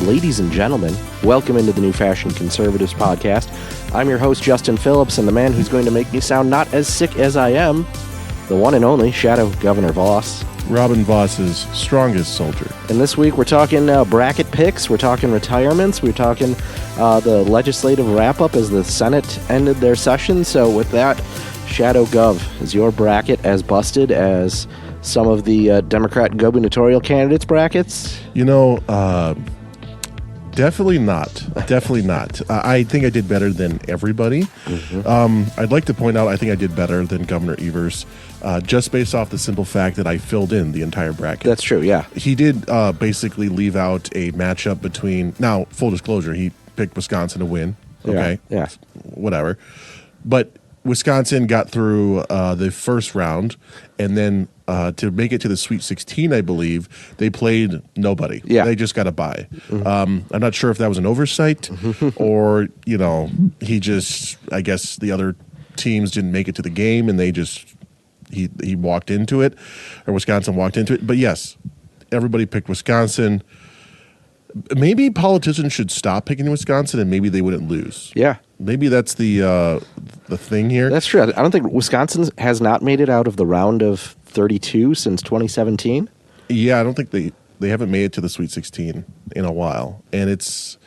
Ladies and gentlemen, welcome into the New Fashion Conservatives podcast. I'm your host, Justin Phillips, and the man who's going to make me sound not as sick as I am, the one and only Shadow Governor Voss. Robin Voss's strongest soldier. And this week we're talking bracket picks, we're talking retirements, we're talking the legislative wrap-up as the Senate ended their session. So with that, Shadow Gov, is your bracket as busted as some of the Democrat gubernatorial candidates' brackets? You know, definitely not. Definitely not. I think I did better than everybody. Mm-hmm. I'd like to point out I think I did better than Governor Evers, just based off the simple fact that I filled in the entire bracket. That's true, yeah. He did basically leave out a matchup between... Now, full disclosure, he picked Wisconsin to win. Okay? Yeah. Whatever. But Wisconsin got through the first round, and then to make it to the Sweet 16, I believe, they played nobody. Yeah. They just got a bye. Mm-hmm. I'm not sure if that was an oversight or, you know, he just, I guess the other teams didn't make it to the game and they just, he walked into it, or Wisconsin walked into it. But yes, everybody picked Wisconsin. Maybe politicians should stop picking Wisconsin and maybe they wouldn't lose. Yeah. Maybe that's the thing here. That's true. I don't think Wisconsin has not made it out of the round of 32 since 2017. Yeah, I don't think they haven't made it to the Sweet 16 in a while. And it's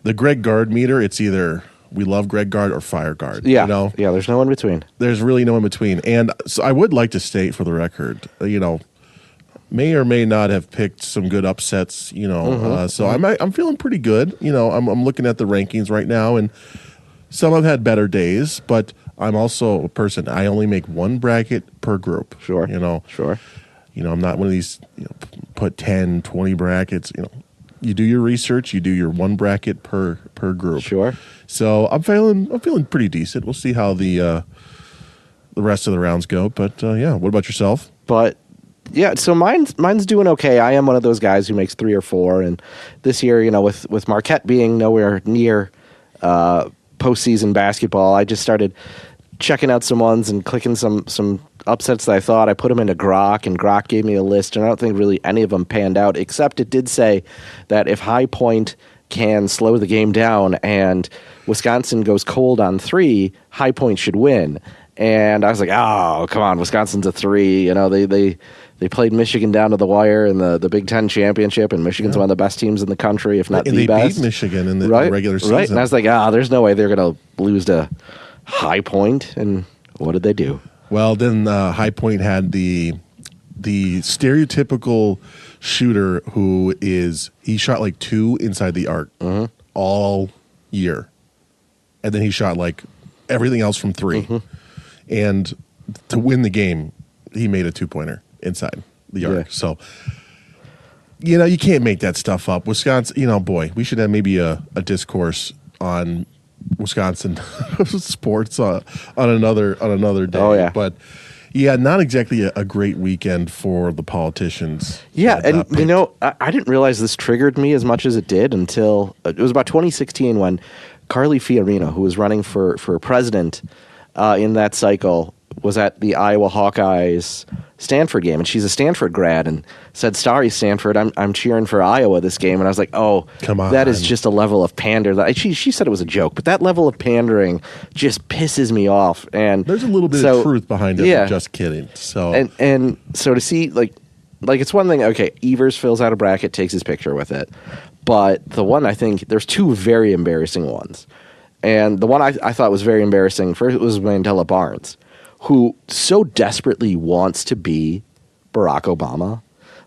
the Greg Gard meter. It's either we love Greg Gard or fire Gard. Yeah, you know? Yeah. There's no in between. There's really no in between. And so I would like to state for the record, you know, may or may not have picked some good upsets. You know, so I'm feeling pretty good. You know, I'm looking at the rankings right now, and some have had better days, but I'm also a person. I only make one bracket per group. Sure. You know. Sure. You know, I'm not one of these, you know, put 10, 20 brackets. You know, you do your research. You do your one bracket per group. Sure. So I'm feeling pretty decent. We'll see how the rest of the rounds go. But yeah, what about yourself? But yeah, so mine's doing okay. I am one of those guys who makes 3 or 4, and this year, you know, with Marquette being nowhere near postseason basketball, I just started checking out some ones and clicking some upsets that I thought. I put them into Grok, and Grok gave me a list, and I don't think really any of them panned out, except it did say that if High Point can slow the game down and Wisconsin goes cold on 3, High Point should win. And I was like, oh, come on, Wisconsin's a 3. You know, they played Michigan down to the wire in the Big Ten championship, and Michigan's one of the best teams in the country, if not the best. They beat Michigan in the regular season. Right, and I was like, there's no way they're going to lose to High Point. And what did they do? Well, then High Point had the stereotypical shooter he shot like 2 inside the arc all year. And then he shot like everything else from 3. And to win the game, he made a 2-pointer inside the arc. Yeah. So, you know, you can't make that stuff up. Wisconsin, you know, boy, we should have maybe a discourse on Wisconsin sports on another day. Oh, yeah. But yeah, not exactly a great weekend for the politicians. Yeah, and you know, I didn't realize this triggered me as much as it did until it was about 2016 when Carly Fiorina, who was running for president in that cycle, was at the Iowa Hawkeyes Stanford game, and she's a Stanford grad, and said, "Sorry, Stanford, I'm cheering for Iowa this game." And I was like, "Oh, come on, that is just a level of pander." She said it was a joke, but that level of pandering just pisses me off. And there's a little bit of truth behind it. Yeah, just kidding. So and so to see like it's one thing. Okay, Evers fills out a bracket, takes his picture with it, but the one I think there's 2 very embarrassing ones, and the one I thought was very embarrassing first was Mandela Barnes, who so desperately wants to be Barack Obama.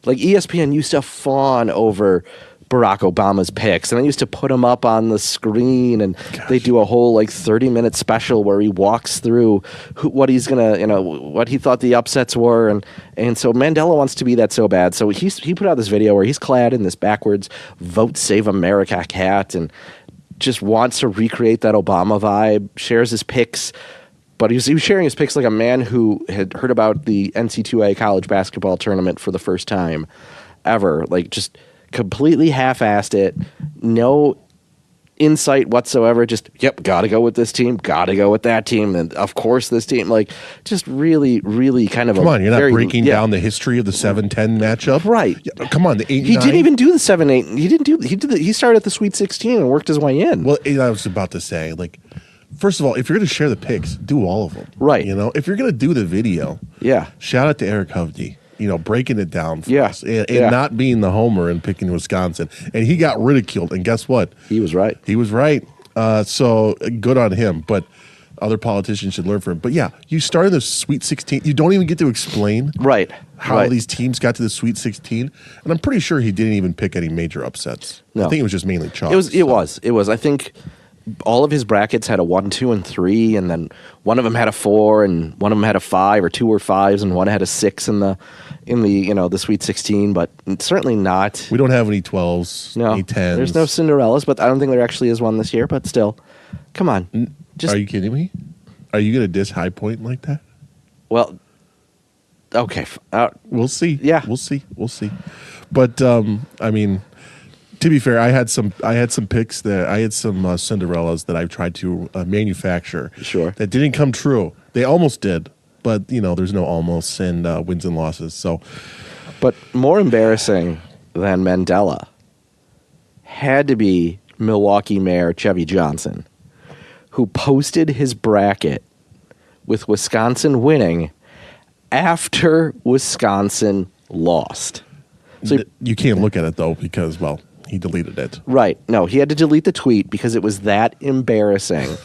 Like, ESPN used to fawn over Barack Obama's picks, and they used to put him up on the screen, and they do a whole, 30-minute special where he walks through what he's going to, you know, what he thought the upsets were, and so Mandela wants to be that so bad. So he put out this video where he's clad in this backwards Vote Save America hat and just wants to recreate that Obama vibe, shares his picks. But he was sharing his picks like a man who had heard about the NC2A college basketball tournament for the first time ever. Like, just completely half-assed it. No insight whatsoever. Just, yep, got to go with this team, got to go with that team, and of course this team. Like, just really, really kind of Come on, you're not breaking yeah. down the history of the 7-10 matchup, Right? Yeah, come on, the 8-9. He didn't even do the 7-8. He didn't do. He started at the Sweet 16 and worked his way in. Well, I was about to say, like, first of all, if you're going to share the picks, do all of them. Right. You know, if you're going to do the video, yeah. shout out to Eric Hovde, you know, breaking it down for Yeah. us and Yeah. not being the homer and picking Wisconsin. And he got ridiculed. And guess what? He was right. He was right. So good on him. But other politicians should learn from him. But yeah, you started the Sweet 16. You don't even get to explain Right. how right. these teams got to the Sweet 16. And I'm pretty sure he didn't even pick any major upsets. No. I think it was just mainly chalk. It was. I think all of his brackets had a 1, 2, and 3, and then one of them had a 4, and one of them had a 5, or 2 or 5s, and one had a 6 in the the Sweet 16. But certainly not. We don't have any 12s, No, any 10s. there's no Cinderellas, but I don't think there actually is one this year. But still, come on. Are you kidding me? Are you going to diss High Point like that? Well, okay. We'll see. Yeah. We'll see. But I mean, to be fair, I had some picks that I had some Cinderellas that I've tried to manufacture. Sure. That didn't come true. They almost did, but there's no almost and wins and losses. So, but more embarrassing than Mandela had to be Milwaukee Mayor Chevy Johnson, who posted his bracket with Wisconsin winning after Wisconsin lost. So you can't look at it though because he deleted it. Right. No, he had to delete the tweet because it was that embarrassing.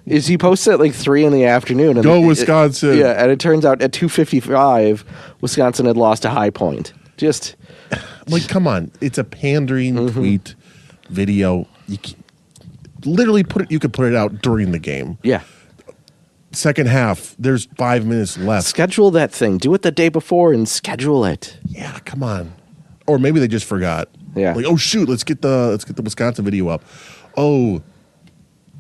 He posted at 3 in the afternoon. And Go Wisconsin. And it turns out at 2:55, Wisconsin had lost a High Point. Just come on, it's a pandering tweet video. You literally you could put it out during the game. Yeah. Second half, there's 5 minutes left. Schedule that thing. Do it the day before and schedule it. Yeah, come on. Or maybe they just forgot. Yeah. Oh shoot, let's get the Wisconsin video up. Oh,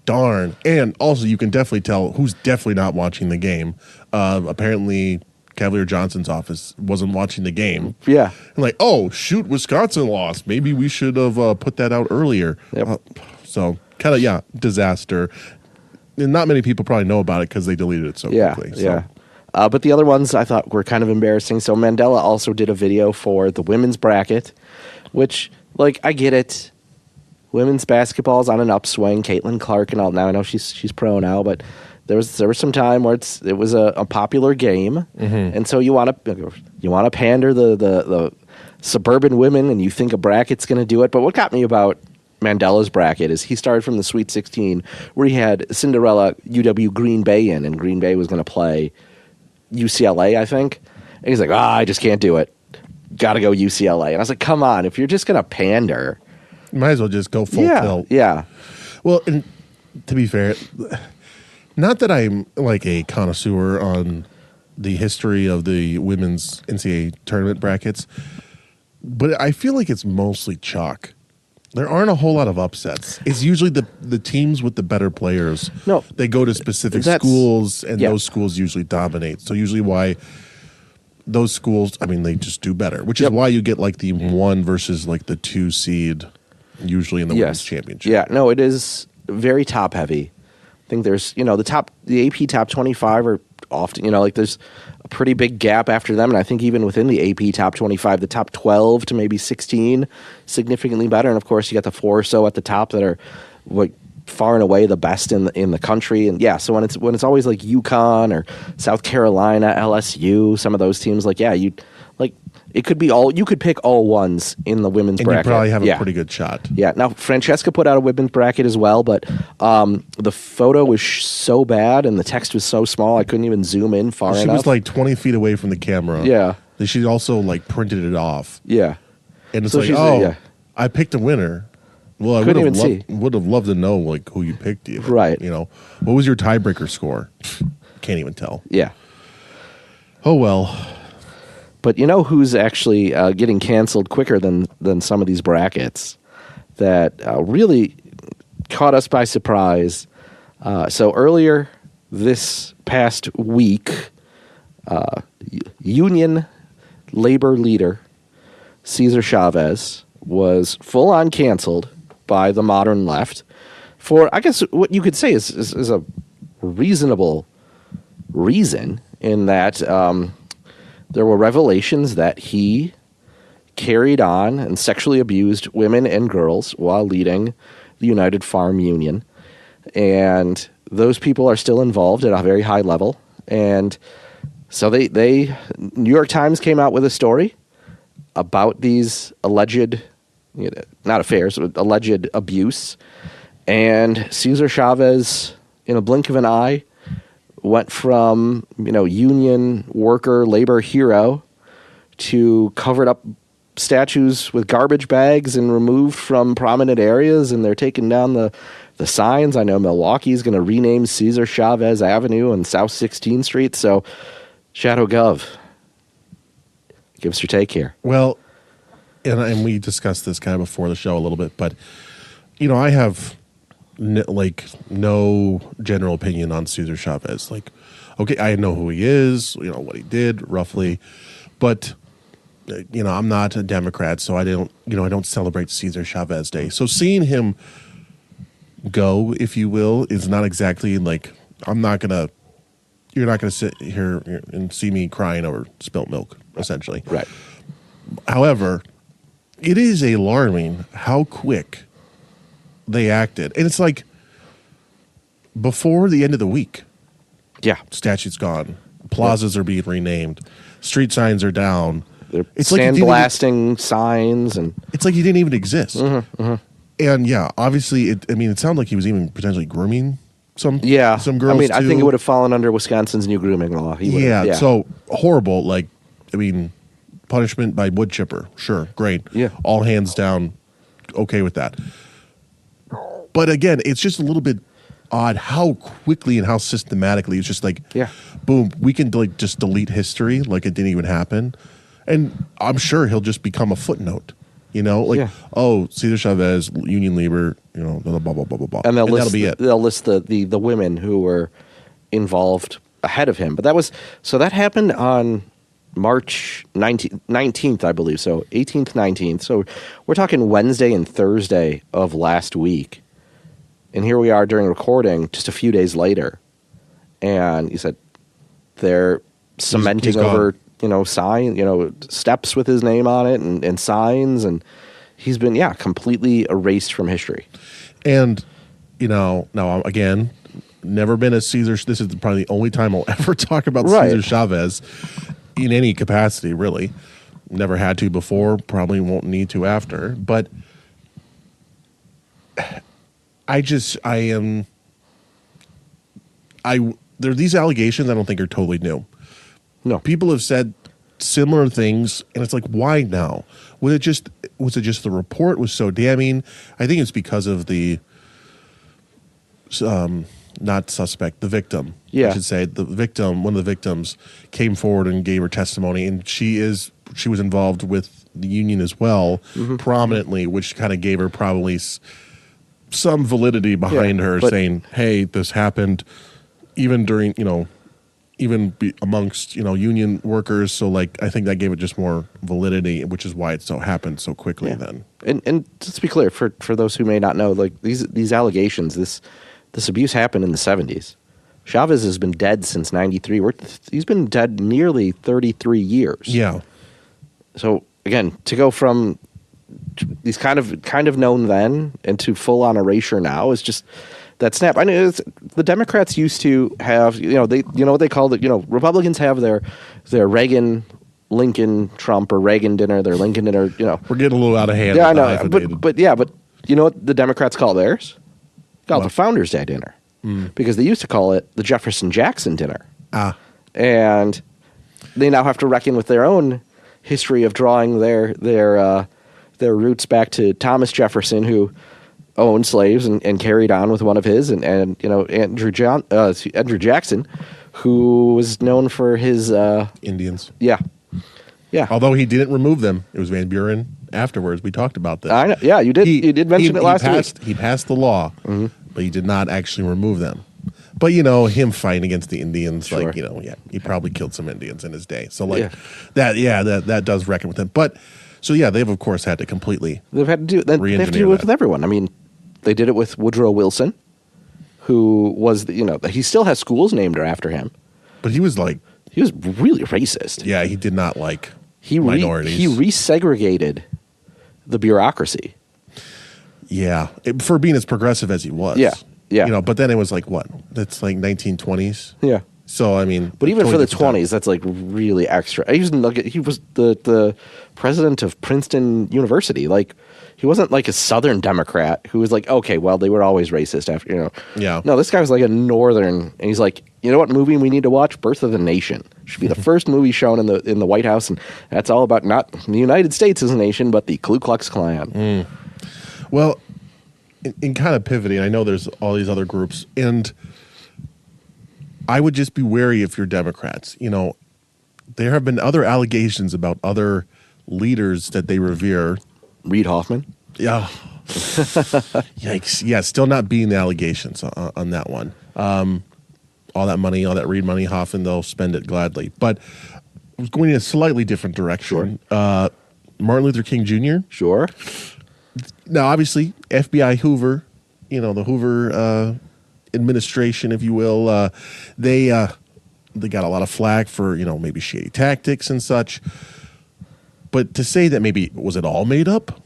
darn. And also you can definitely tell who's definitely not watching the game. Apparently Cavalier Johnson's office wasn't watching the game. Yeah. And oh shoot, Wisconsin lost. Maybe we should have put that out earlier. Yep. So kind of disaster. And not many people probably know about it because they deleted it so quickly. So. Yeah. But the other ones I thought were kind of embarrassing. So Mandela also did a video for the women's bracket, which, I get it. Women's basketball's on an upswing. Caitlin Clark and all. Now I know she's pro now, but there was some time where it was a popular game, and so you want to pander the suburban women, and you think a bracket's going to do it. But what got me about Mandela's bracket is he started from the Sweet 16 where he had Cinderella UW Green Bay in, and Green Bay was going to play UCLA, I think. And he's like, I just can't do it. Got to go UCLA. And I was like, come on, if you're just going to pander. You might as well just go full tilt. Yeah. Well, and to be fair, not that I'm a connoisseur on the history of the women's NCAA tournament brackets, but I feel like it's mostly chalk. There aren't a whole lot of upsets. It's usually the teams with the better players. No, they go to specific schools, and those schools usually dominate. So usually why those schools, they just do better, which is why you get the 1 versus the 2 seed usually in the women's championship. Yeah, no, it is very top heavy. I think there's, the AP top 25 are often, there's a pretty big gap after them. And I think even within the AP top 25, the top 12 to maybe 16, significantly better. And of course, you got the 4 or so at the top that are far and away the best in the country. And yeah, so when it's always UConn or South Carolina, LSU, some of those teams, it could be you could pick all ones in the women's bracket. You probably have a pretty good shot. Yeah. Now, Francesca put out a women's bracket as well, but the photo was so bad and the text was so small, I couldn't even zoom in far enough. She was 20 feet away from the camera. Yeah. She also printed it off. Yeah. And it's I picked a winner. Well, I would have loved to know who you picked. Right. What was your tiebreaker score? Can't even tell. Yeah. Oh, well. But who's actually getting canceled quicker than some of these brackets that really caught us by surprise? So earlier this past week, union labor leader Cesar Chavez was full-on canceled by the modern left for, I guess, what you could say is a reasonable reason, in that there were revelations that he carried on and sexually abused women and girls while leading the United Farm Union. And those people are still involved at a very high level. And so they New York Times came out with a story about these alleged, not affairs, but alleged abuse. And Cesar Chavez, in a blink of an eye, went from, union worker, labor hero to covered up statues with garbage bags and removed from prominent areas, and they're taking down the signs. I know Milwaukee's going to rename Cesar Chavez Avenue on South 16th Street. So, Shadow Gov, give us your take here. Well, and we discussed this kind of before the show a little bit, but, I have no general opinion on Cesar Chavez. Okay, I know who he is, what he did roughly, but I'm not a Democrat, so I don't celebrate Cesar Chavez Day. So seeing him go, if you will, is not exactly you're not gonna sit here and see me crying over spilt milk, essentially. Right. However, it is alarming how quick they acted. And it's before the end of the week. Yeah. Statues gone. Plazas are being renamed. Street signs are down. They're sandblasting signs. And it's like he didn't even exist. And yeah, obviously, it sounded like he was even potentially grooming some girls. I think it would have fallen under Wisconsin's new grooming law. So horrible. Punishment by wood chipper. Sure, great. Yeah. All hands down, okay with that. But again, it's just a little bit odd how quickly and how systematically it's just boom, we can just delete history like it didn't even happen. And I'm sure he'll just become a footnote. Oh, Cesar Chavez, union leader, blah, blah, blah, blah, blah, blah. And that'll be it. They'll list the women who were involved ahead of him. But that happened on March 19th, I believe. So 18th, 19th. So we're talking Wednesday and Thursday of last week. And here we are during recording just a few days later. And you said they're cementing over, steps with his name on it and signs. And he's been, completely erased from history. And, now, again, never been a Cesar. This is probably the only time I'll ever talk about Cesar Chavez in any capacity, really. Never had to before, probably won't need to after. But there are these allegations I don't think are totally new. No. People have said similar things, and it's why now? Was it just the report was so damning? I think it's because of the not suspect, the victim. Yeah. I should say the victim. One of the victims came forward and gave her testimony, and she was involved with the union as well, prominently, which kind of gave her probably some validity behind her, saying, "Hey, this happened," even during amongst union workers. So I think that gave it just more validity, which is why it so happened so quickly. Yeah. Then, and just to be clear, for those who may not know, these allegations, this abuse happened in the 70s. Chavez has been dead since 93. He's been dead nearly 33 years. Yeah. So again, to go from these kind of known then and to full on erasure now is just that snap. I know the Democrats used to have, what they called it. Republicans have their Reagan, Lincoln, Trump, or Reagan dinner, their Lincoln dinner. We're getting a little out of hand. Yeah, I know. But you know what the Democrats call theirs? Called the Founders Day dinner, because they used to call it the Jefferson Jackson dinner. And they now have to reckon with their own history of drawing their roots back to Thomas Jefferson, who owned slaves and carried on with one of his, and Andrew Jackson, who was known for his Indians. Yeah. Although he didn't remove them, it was Van Buren. Afterwards, we talked about this. I know. Yeah, you did. You did mention it last week. He passed the law, but he did not actually remove them. But him fighting against the Indians, Sure. he probably killed some Indians in his day. So that does reckon with him. But so they've of course had to completely They've had to do it with everyone. I mean, They did it with Woodrow Wilson, who was, he still has schools named after him. But he was like... He was really racist. Yeah, he did not like minorities. He resegregated the bureaucracy. Yeah, for being as progressive as he was. Yeah. But then it was like, what? That's like 1920s? Yeah. So, I mean... But even for the 20s, that's like really extra. He was the president of Princeton University. Like, he wasn't like a Southern Democrat who was like, okay, well, they were always racist after, Yeah. No, this guy was like a Northern, and he's like, you know what movie we need to watch? Birth of the Nation. Should be the first movie shown in the White House, and that's all about not the United States as a nation, but the Ku Klux Klan. Well, in kind of pivoting, I know there's all these other groups, and I would just be wary if you're Democrats. There have been other allegations about other leaders that they revere. Reid Hoffman? Yeah. Yikes. Yeah, still not being the allegations on that one. All that money, all that Reid money, Hoffman, they'll spend it gladly. But I was going in a slightly different direction. Sure. Martin Luther King Jr. Sure. Now, obviously, FBI Hoover, the Hoover administration, if you will, they got a lot of flack for, maybe shady tactics and such. But to say that maybe, was it all made up?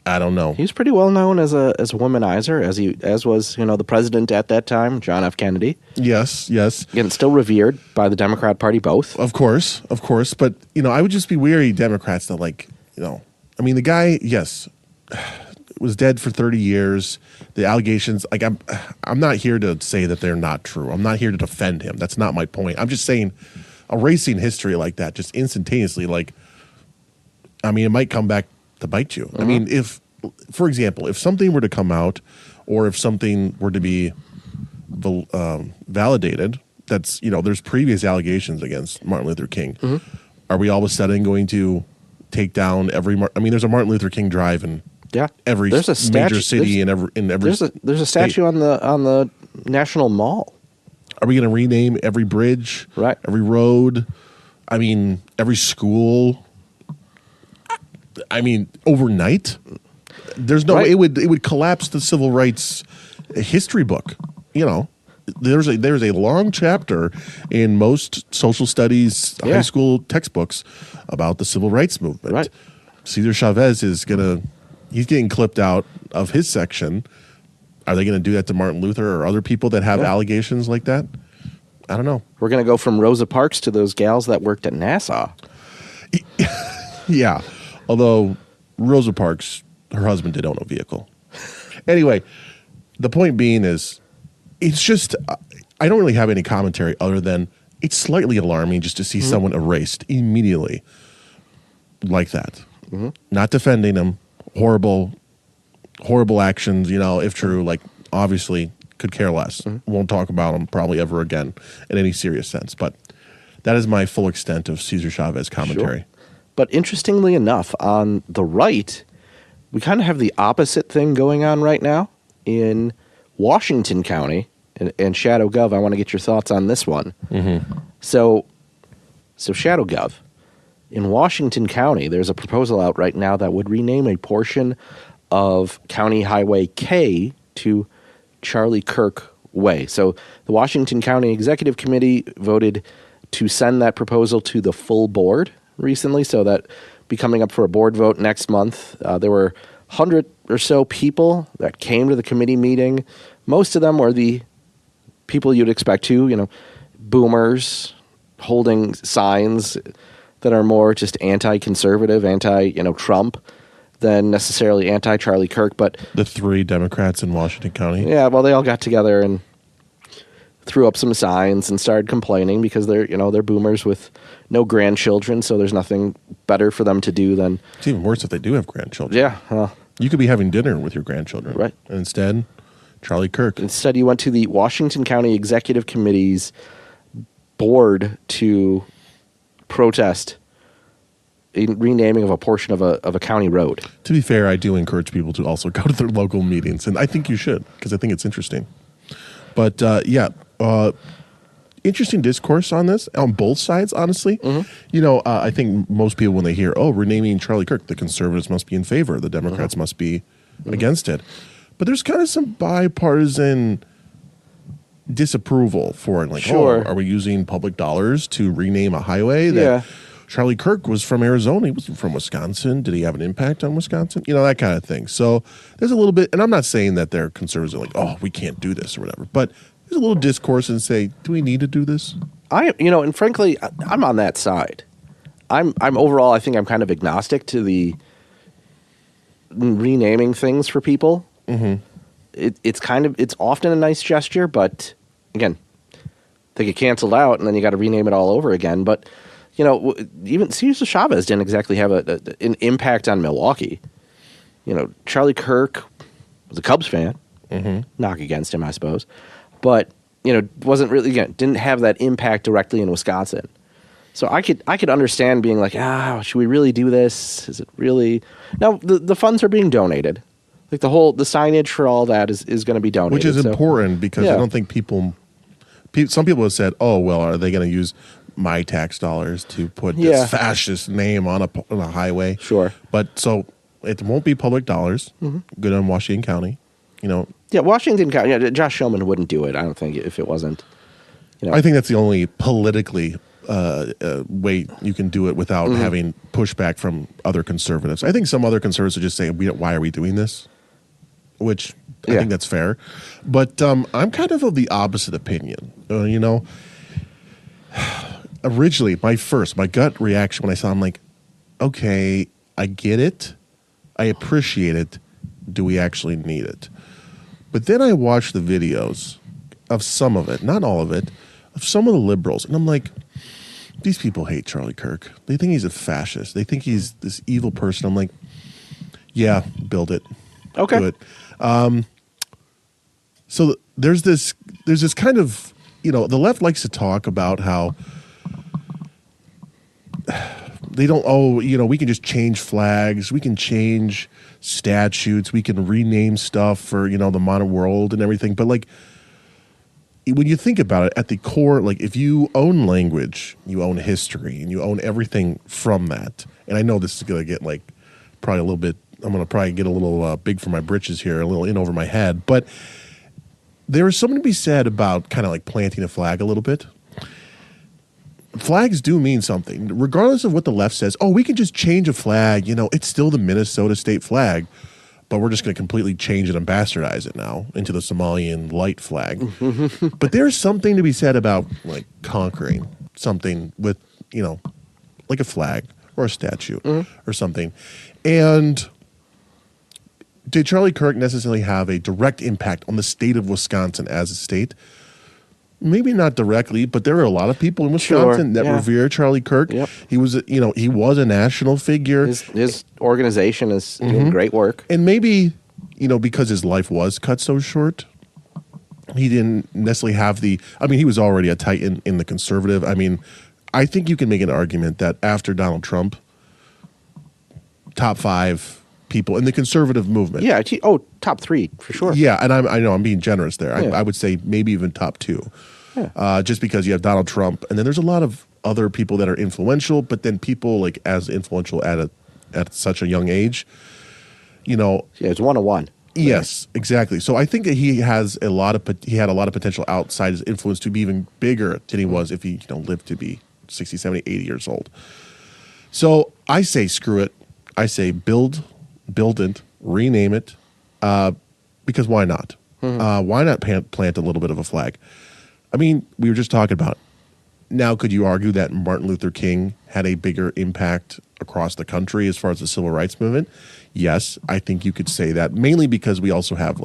I don't know. He's pretty well known as a womanizer, as was the president at that time, John F. Kennedy. Yes. Again, still revered by the Democrat Party, both. Of course. But I would just be wary Democrats that the guy, yes, was dead for 30 years. The allegations, I'm not here to say that they're not true. I'm not here to defend him. That's not my point. I'm just saying, erasing history like that, just instantaneously, it might come back to bite you. I mean, if, for example, if something were to come out, or if something were to be validated, that's, there's previous allegations against Martin Luther King. Are we all of a sudden going to take down every? There's a Martin Luther King Drive in every major city in every. There's a statue on the National Mall. Are we going to rename every bridge? Right. Every road? Every school? Overnight? There's no way it would collapse the civil rights history book. There's a long chapter in most social studies high school textbooks about the civil rights movement. Right. Cesar Chavez he's getting clipped out of his section. Are they going to do that to Martin Luther or other people that have allegations like that? I don't know. We're going to go from Rosa Parks to those gals that worked at NASA. Yeah. Although Rosa Parks, her husband did own a vehicle. Anyway, the point being is, it's just, I don't really have any commentary other than it's slightly alarming just to see someone erased immediately like that. Not defending him. Horrible actions, if true, obviously could care less. Won't talk about him probably ever again in any serious sense. But that is my full extent of Cesar Chavez commentary. Sure. But interestingly enough, on the right, we kind of have the opposite thing going on right now in Washington County and Shadow Gov. I want to get your thoughts on this one. So Shadow Gov, in Washington County, there's a proposal out right now that would rename a portion of County Highway K to Charlie Kirk Way. So the Washington County Executive Committee voted to send that proposal to the full board recently, so that be coming up for a board vote next month. There were 100 or so people that came to the committee meeting. Most of them were the people you'd expect to, boomers holding signs that are more just anti-conservative, anti-Trump than necessarily anti-Charlie Kirk. But the three Democrats in Washington County? Yeah, well, they all got together and threw up some signs and started complaining because they're boomers with no grandchildren, so there's nothing better for them to do than... It's even worse if they do have grandchildren. Yeah. You could be having dinner with your grandchildren. Right. And instead, Charlie Kirk. Instead, you went to the Washington County Executive Committee's board to protest a renaming of a portion of a county road. To be fair, I do encourage people to also go to their local meetings, and I think you should, because I think it's interesting. But, interesting discourse on this, on both sides, honestly. I think most people, when they hear, renaming Charlie Kirk, the conservatives must be in favor, the Democrats must be against it. but there's kind of some bipartisan disapproval for it. Like, Sure. are we using public dollars to rename a highway that Yeah. Charlie Kirk was from Arizona? He wasn't from Wisconsin. Did he have an impact on Wisconsin? You know, that kind of thing. So there's a little bit, and I'm not saying that their conservatives are like, oh, we can't do this or whatever, but there's a little discourse and say, do we need to do this? And frankly, I'm on that side. I'm overall, I think I'm kind of agnostic to the renaming things for people. Mm-hmm. It's often a nice gesture, but again, they get canceled out and then you got to rename it all over again. But, even Cesar Chavez didn't exactly have an impact on Milwaukee. Charlie Kirk was a Cubs fan. Mm-hmm. Knock against him, I suppose. But, wasn't really, didn't have that impact directly in Wisconsin. So I could understand being like, should we really do this? Is it really? Now, the funds are being donated. Like the signage for all that is going to be donated. Which is important because yeah. I don't think some people have said, oh, well, are they going to use my tax dollars to put this fascist name on a highway? Sure. But so it won't be public dollars. Mm-hmm. Good on Washington County, Yeah, Washington County. Yeah, Josh Shulman wouldn't do it, I don't think, if it wasn't. I think that's the only politically way you can do it without having pushback from other conservatives. I think some other conservatives would just say, why are we doing this? Which I think that's fair. But I'm kind of the opposite opinion. Originally, my gut reaction when I saw, I'm like, okay, I get it. I appreciate it. Do we actually need it? But then I watched the videos of some of it, not all of it, of some of the liberals. And I'm like, these people hate Charlie Kirk. They think he's a fascist. They think he's this evil person. I'm like, yeah, build it. Okay. Do it. So there's this kind of, the left likes to talk about how they don't, we can just change flags. We can change statutes. We can rename stuff for, the modern world and everything. But like, when you think about it, at the core, like if you own language, you own history, and you own everything from that. And I know this is going to get like probably a little bit, I'm going to probably get a little big for my britches here, a little in over my head. But there is something to be said about kind of like planting a flag a little bit. Flags do mean something, regardless of what the left says. Oh, we can just change a flag. It's still the Minnesota state flag, but we're just going to completely change it and bastardize it now into the Somalian light flag. But there's something to be said about like conquering something with, like a flag or a statue or something. And did Charlie Kirk necessarily have a direct impact on the state of Wisconsin as a state? Maybe not directly, but there are a lot of people in Wisconsin that revere Charlie Kirk. Yep. He was, he was a national figure. His organization is doing great work. And maybe, because his life was cut so short, he didn't necessarily have he was already a titan in the conservative. I think you can make an argument that after Donald Trump, top 5 people in the conservative movement. Yeah. Top 3 for sure. Yeah, and I know I'm being generous there. Yeah. I would say maybe even top 2. Yeah. Just because you have Donald Trump, and then there's a lot of other people that are influential, but then people like as influential at such a young age, it's 101. Yes, exactly. So I think that he had a lot of potential outside his influence to be even bigger than he was if he lived to be 60, 70, 80 years old. So I say screw it. I say build it, rename it, because why not? Why not plant a little bit of a flag? We were just talking about, now could you argue that Martin Luther King had a bigger impact across the country as far as the civil rights movement? Yes, I think you could say that, mainly because we also have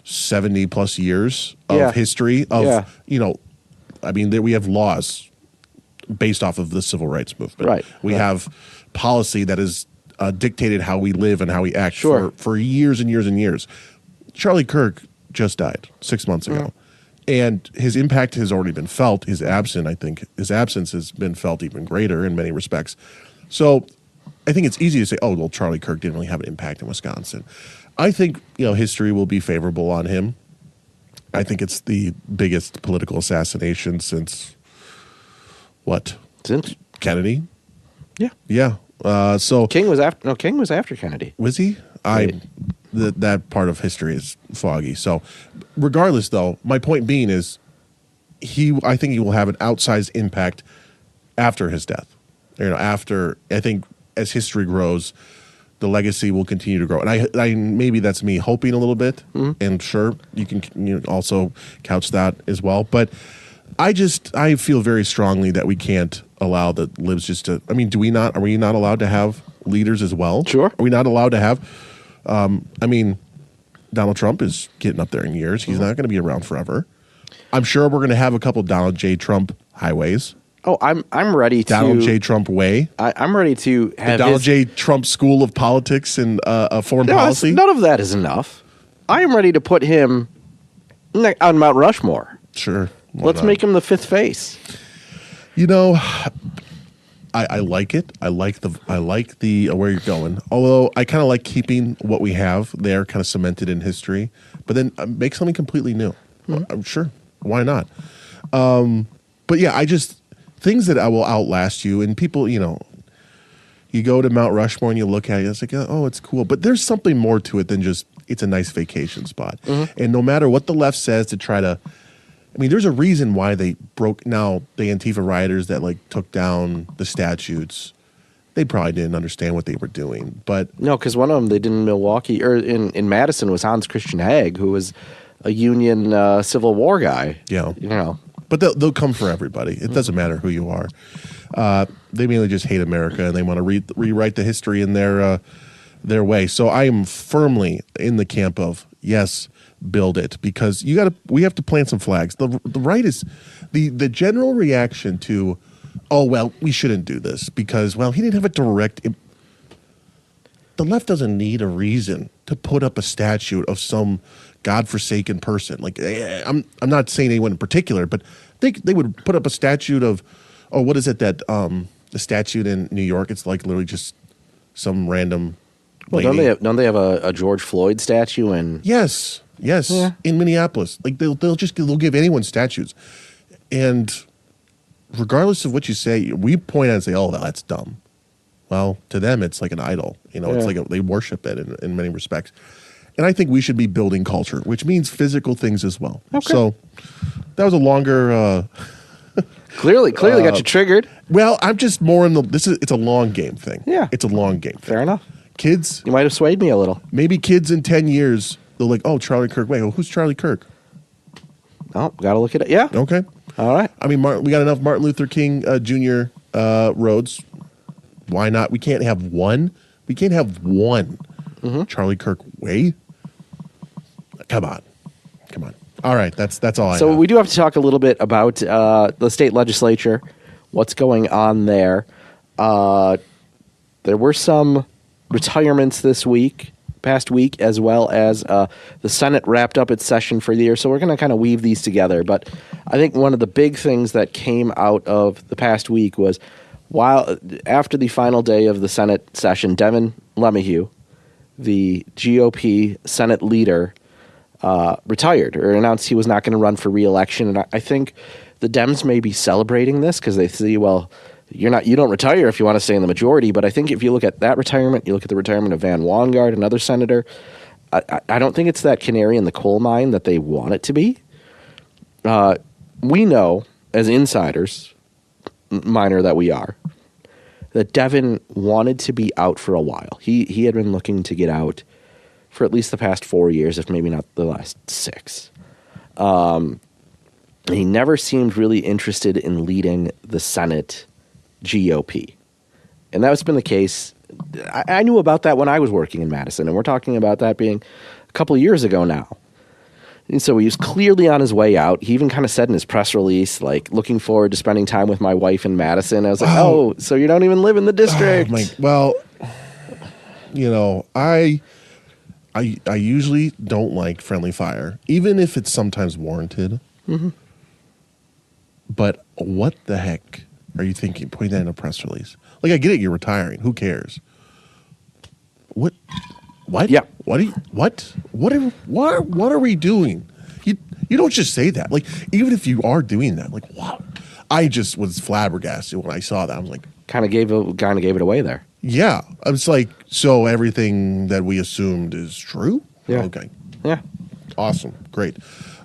70 plus years of history of, we have laws based off of the civil rights movement. Right. We have policy that is dictated how we live and how we act for years and years and years. Charlie Kirk just died 6 months ago. And his impact has already been felt. His absence has been felt even greater in many respects. So I think it's easy to say, oh, well, Charlie Kirk didn't really have an impact in Wisconsin. I think, history will be favorable on him. I think it's the biggest political assassination since what? Since Kennedy? Yeah. Yeah. So King was after Kennedy. Was he? that part of history is foggy. So, regardless, though, my point being is, I think he will have an outsized impact after his death. After, I think as history grows, the legacy will continue to grow. And I maybe that's me hoping a little bit. And sure, you can also couch that as well. But I feel very strongly that we can't allow the libs just to. I mean, are we not allowed to have leaders as well? Sure. Are we not allowed to have? I mean, Donald Trump is getting up there in years. He's not going to be around forever. I'm sure we're going to have a couple Donald J. Trump highways. Oh, I'm ready to Donald J. Trump way. I'm ready to have the Donald J. Trump School of Politics and Foreign Policy. None of that is enough. I am ready to put him on Mount Rushmore. Sure. Let's make him the fifth face. I like it. I like the where you're going. Although I kind of like keeping what we have there, kind of cemented in history, but then make something completely new. I'm sure. Why not? But yeah, things that I will outlast you, and people, you go to Mount Rushmore and you look at it, it's like, oh, it's cool. But there's something more to it than just it's a nice vacation spot. And no matter what the left says to try to, I mean, there's a reason why they the Antifa rioters that took down the statutes, they probably didn't understand what they were doing. But no, because one of them they did in Milwaukee or in Madison was Hans Christian Heg, who was a Union Civil War guy. Yeah. But they'll come for everybody. It doesn't matter who you are. They mainly just hate America, and they want to rewrite the history in their way. So I am firmly in the camp of, yes, build it, because we have to plant some flags. The right is the general reaction to, oh, well, we shouldn't do this because, well, he didn't have a direct. The left doesn't need a reason to put up a statue of some godforsaken person. I'm not saying anyone in particular, but they would put up a statue of, oh, what is it that the statue in New York? It's literally just some random. Well, don't they have a George Floyd statue in? Yes, yeah. In Minneapolis. They'll give anyone statues, and regardless of what you say, we point out and say, oh, that's dumb. Well, to them, it's like an idol. It's like they worship it in many respects. And I think we should be building culture, which means physical things as well. Okay. So that was a longer. Clearly got you triggered. Well, I'm just more in the. It's a long game thing. Yeah, it's a long game. Fair enough. Kids, you might have swayed me a little. Maybe kids in 10 years, they're like, oh, Charlie Kirk. Wait, well, who's Charlie Kirk? Oh, got to look at it. Yeah. Okay. All right. I mean, we got enough Martin Luther King Jr. Roads. Why not? We can't have one. We can't have one Charlie Kirk way. Come on. All right, that's all I have. So we do have to talk a little bit about the state legislature, what's going on there. There were some retirements this past week, as well as the Senate wrapped up its session for the year. So we're going to kind of weave these together. But I think one of the big things that came out of the past week was after the final day of the Senate session, Devin LeMahieu, the GOP Senate leader, retired or announced he was not going to run for re-election. And I think the Dems may be celebrating this because they see, well, you don't retire if you want to stay in the majority. But I think if you look at that retirement, you look at the retirement of Van Wongard, another senator, I don't think it's that canary in the coal mine that they want it to be. We know, as insiders, minor that we are, that Devin wanted to be out for a while. He had been looking to get out for at least the past 4 years, if maybe not the last 6. He never seemed really interested in leading the Senate GOP. And that's been the case. I knew about that when I was working in Madison, and we're talking about that being a couple of years ago now. And so he was clearly on his way out. He even kind of said in his press release, looking forward to spending time with my wife in Madison. I was like, oh, so you don't even live in the district. I usually don't like friendly fire, even if it's sometimes warranted. Mm-hmm. But what the heck are you thinking, putting that in a press release? I get it, you're retiring. Who cares? What? Yeah. What are we doing? You don't just say that. Even if you are doing that, what? I just was flabbergasted when I saw that. I was like, kind of gave it away there. Yeah. I was like, so everything that we assumed is true? Yeah. Okay. Yeah. Awesome. Great.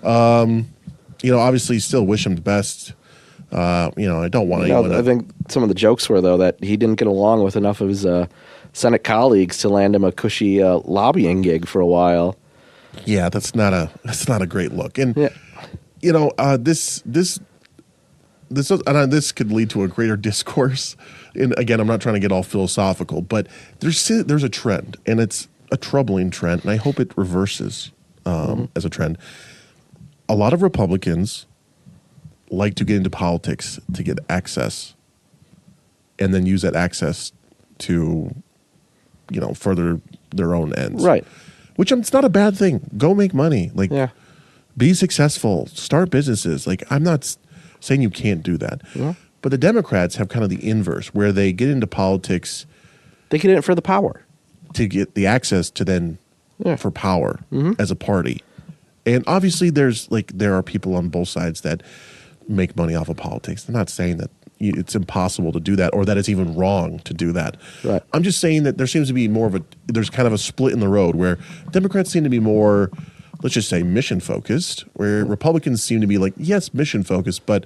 Obviously still wish him the best. I don't want anyone I think some of the jokes were, though, that he didn't get along with enough of his Senate colleagues to land him a cushy lobbying gig for a while. Yeah, that's not a great look. And this could lead to a greater discourse. And again, I'm not trying to get all philosophical, but there's a trend, and it's a troubling trend, and I hope it reverses as a trend. A lot of Republicans like to get into politics to get access, and then use that access to, further their own ends. Right. Which it's not a bad thing. Go make money. Be successful. Start businesses. I'm not saying you can't do that. Yeah. But the Democrats have kind of the inverse, where they get into politics. They get in it for the power. To get the access to then for power as a party. And obviously there are people on both sides that make money off of politics. I'm not saying that it's impossible to do that or that it's even wrong to do that. Right. I'm just saying that there seems to be there's kind of a split in the road where Democrats seem to be more, let's just say, mission focused, where Republicans seem to be yes, mission focused, but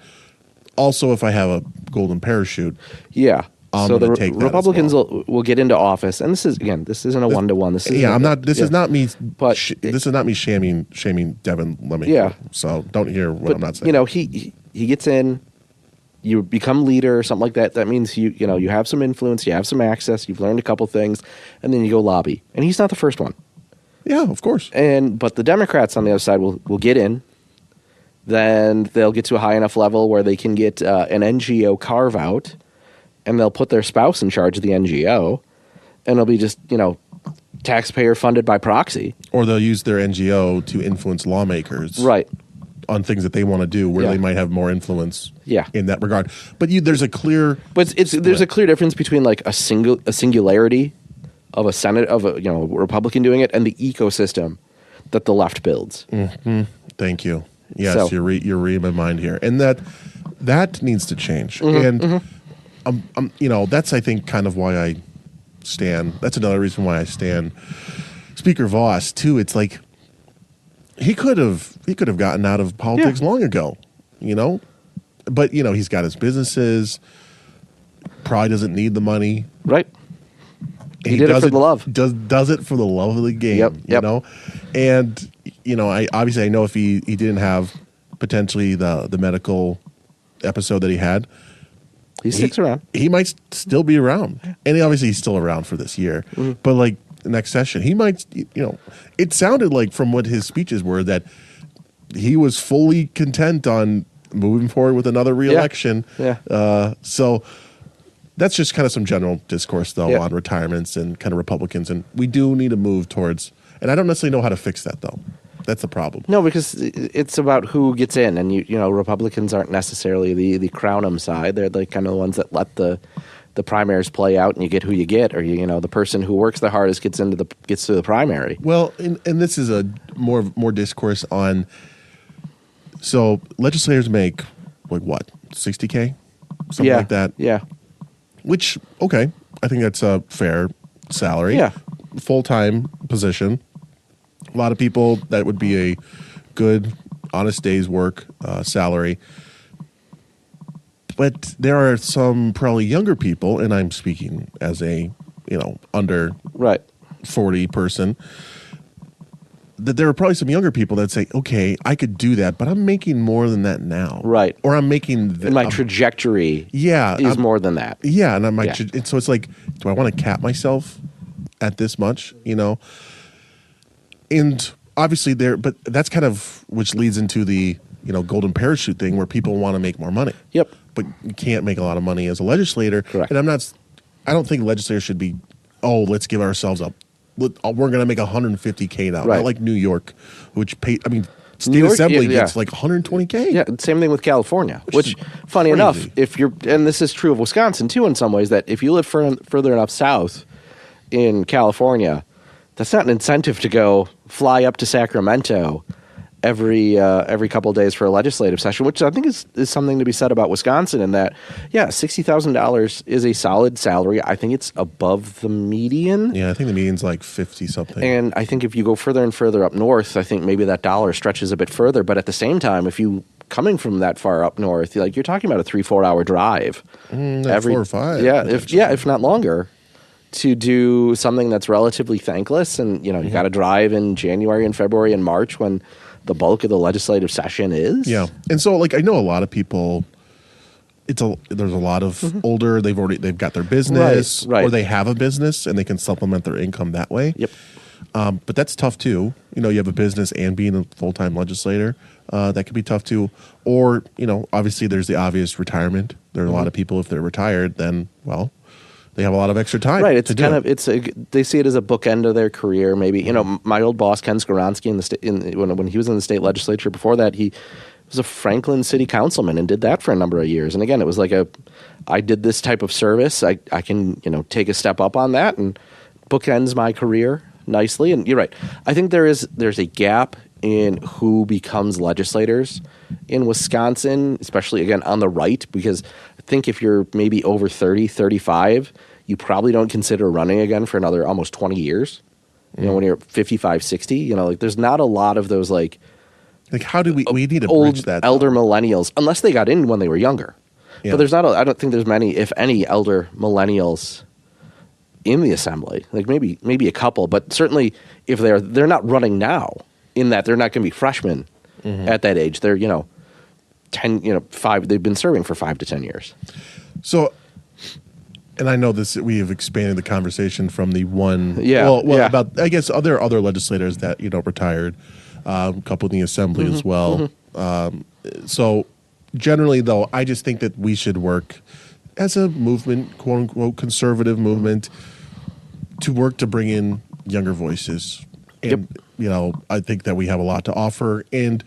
also if I have a golden parachute. Yeah. So the take that Republicans as well. will get into office, and this isn't a one-to-one. This is I'm not. This is not me. But this is not me shaming Devin Lemmy. Yeah. So don't hear what I'm not saying. He gets in. You become leader or something like that. That means you have some influence, you have some access, you've learned a couple things, and then you go lobby. And he's not the first one. Yeah, of course. But the Democrats on the other side will get in. Then they'll get to a high enough level where they can get an NGO carve out, and they'll put their spouse in charge of the NGO, and it'll be just taxpayer funded by proxy. Or they'll use their NGO to influence lawmakers, Right. on things that they want to do, where they might have more influence. Yeah. In that regard, but there's a clear. But there's a clear difference between a singularity of a Senate of a Republican doing it and the ecosystem that the left builds. Mm-hmm. Thank you. Yes, So, you're reading my mind here, and that needs to change. And that's I think kind of why I stand. That's another reason why I stand Speaker Voss too. It's he could have gotten out of politics long ago, but he's got his businesses. Probably doesn't need the money, right? He did it for the love. Does it for the love of the game, Yep. And I know if he didn't have potentially the medical episode that he had, He sticks around. He might still be around, and he's still around for this year. Mm-hmm. But next session, he might. It sounded like from what his speeches were that he was fully content on moving forward with another reelection. Yeah. So that's just kind of some general discourse, though, Yeah. on retirements and kind of Republicans, and we do need to move towards. And I don't necessarily know how to fix that, though. That's the problem. No, because it's about who gets in, and Republicans aren't necessarily the crown side. They're kind of the ones that let the primaries play out, and you get who you get, or the person who works the hardest gets to the primary. Well, and this is a more discourse on. So legislators make what, $60K, something like that. Yeah. Which I think that's a fair salary. Yeah. Full-time position. A lot of people, that would be a good, honest day's work salary. But there are some probably younger people, and I'm speaking as a, under 40 person, that there are probably some younger people that say, okay, I could do that, but I'm making more than that now. Right. Or I'm making... My trajectory is more than that. Yeah, and so it's do I want to cap myself at this much, And obviously but that's kind of, which leads into the, golden parachute thing where people want to make more money. Yep. But you can't make a lot of money as a legislator. Correct. And I don't think legislators should be, let's give ourselves up. We're going to make $150K now. Right. Not like New York, which state York, assembly gets $120K. Yeah, same thing with California, which funny crazy. Enough, and this is true of Wisconsin too in some ways, that if you live further enough south in California, that's not an incentive to go fly up to Sacramento every couple of days for a legislative session, which I think is something to be said about Wisconsin in that, yeah, $60,000 is a solid salary. I think it's above the median. Yeah, I think the median's like 50 something. And I think if you go further and further up north, I think maybe that dollar stretches a bit further. But at the same time, if you coming from that far up north, you're talking about a 3-4 hour drive. 4 or 5. Yeah, if not longer, to do something that's relatively thankless. And, you got to drive in January and February and March when the bulk of the legislative session is. Yeah. And so I know a lot of people, there's a lot of older, they've got their business right. or they have a business and they can supplement their income that way. Yep. But that's tough too. You have a business and being a full-time legislator, that could be tough too. Or, obviously there's the obvious retirement. There are a lot of people, if they're retired, then, well, they have a lot of extra time. Right. It's they see it as a bookend of their career. Maybe, my old boss, Ken Skoronski, when he was in the state legislature before that, he was a Franklin city councilman and did that for a number of years. And again, it was like I did this type of service. I can, take a step up on that and bookends my career nicely. And you're right. I think there's a gap in who becomes legislators in Wisconsin, especially, again, on the right, because I think if you're maybe over 30, 35, you probably don't consider running again for another almost 20 years. When you're 55, 60, there's not a lot of those how do we need to old bridge that elder millennials, unless they got in when they were younger. Yeah. But I don't think there's many, if any, elder millennials in the assembly. Maybe a couple, but certainly if they're not running now, in that they're not going to be freshmen at that age. They're 5. They've been serving for 5 to 10 years. So, and I know we have expanded the conversation from the one. Yeah. About, I guess, other legislators that retired, a couple in the assembly as well. So, generally, though, I just think that we should work as a movement, quote unquote, conservative movement, to work to bring in younger voices. And, I think that we have a lot to offer. And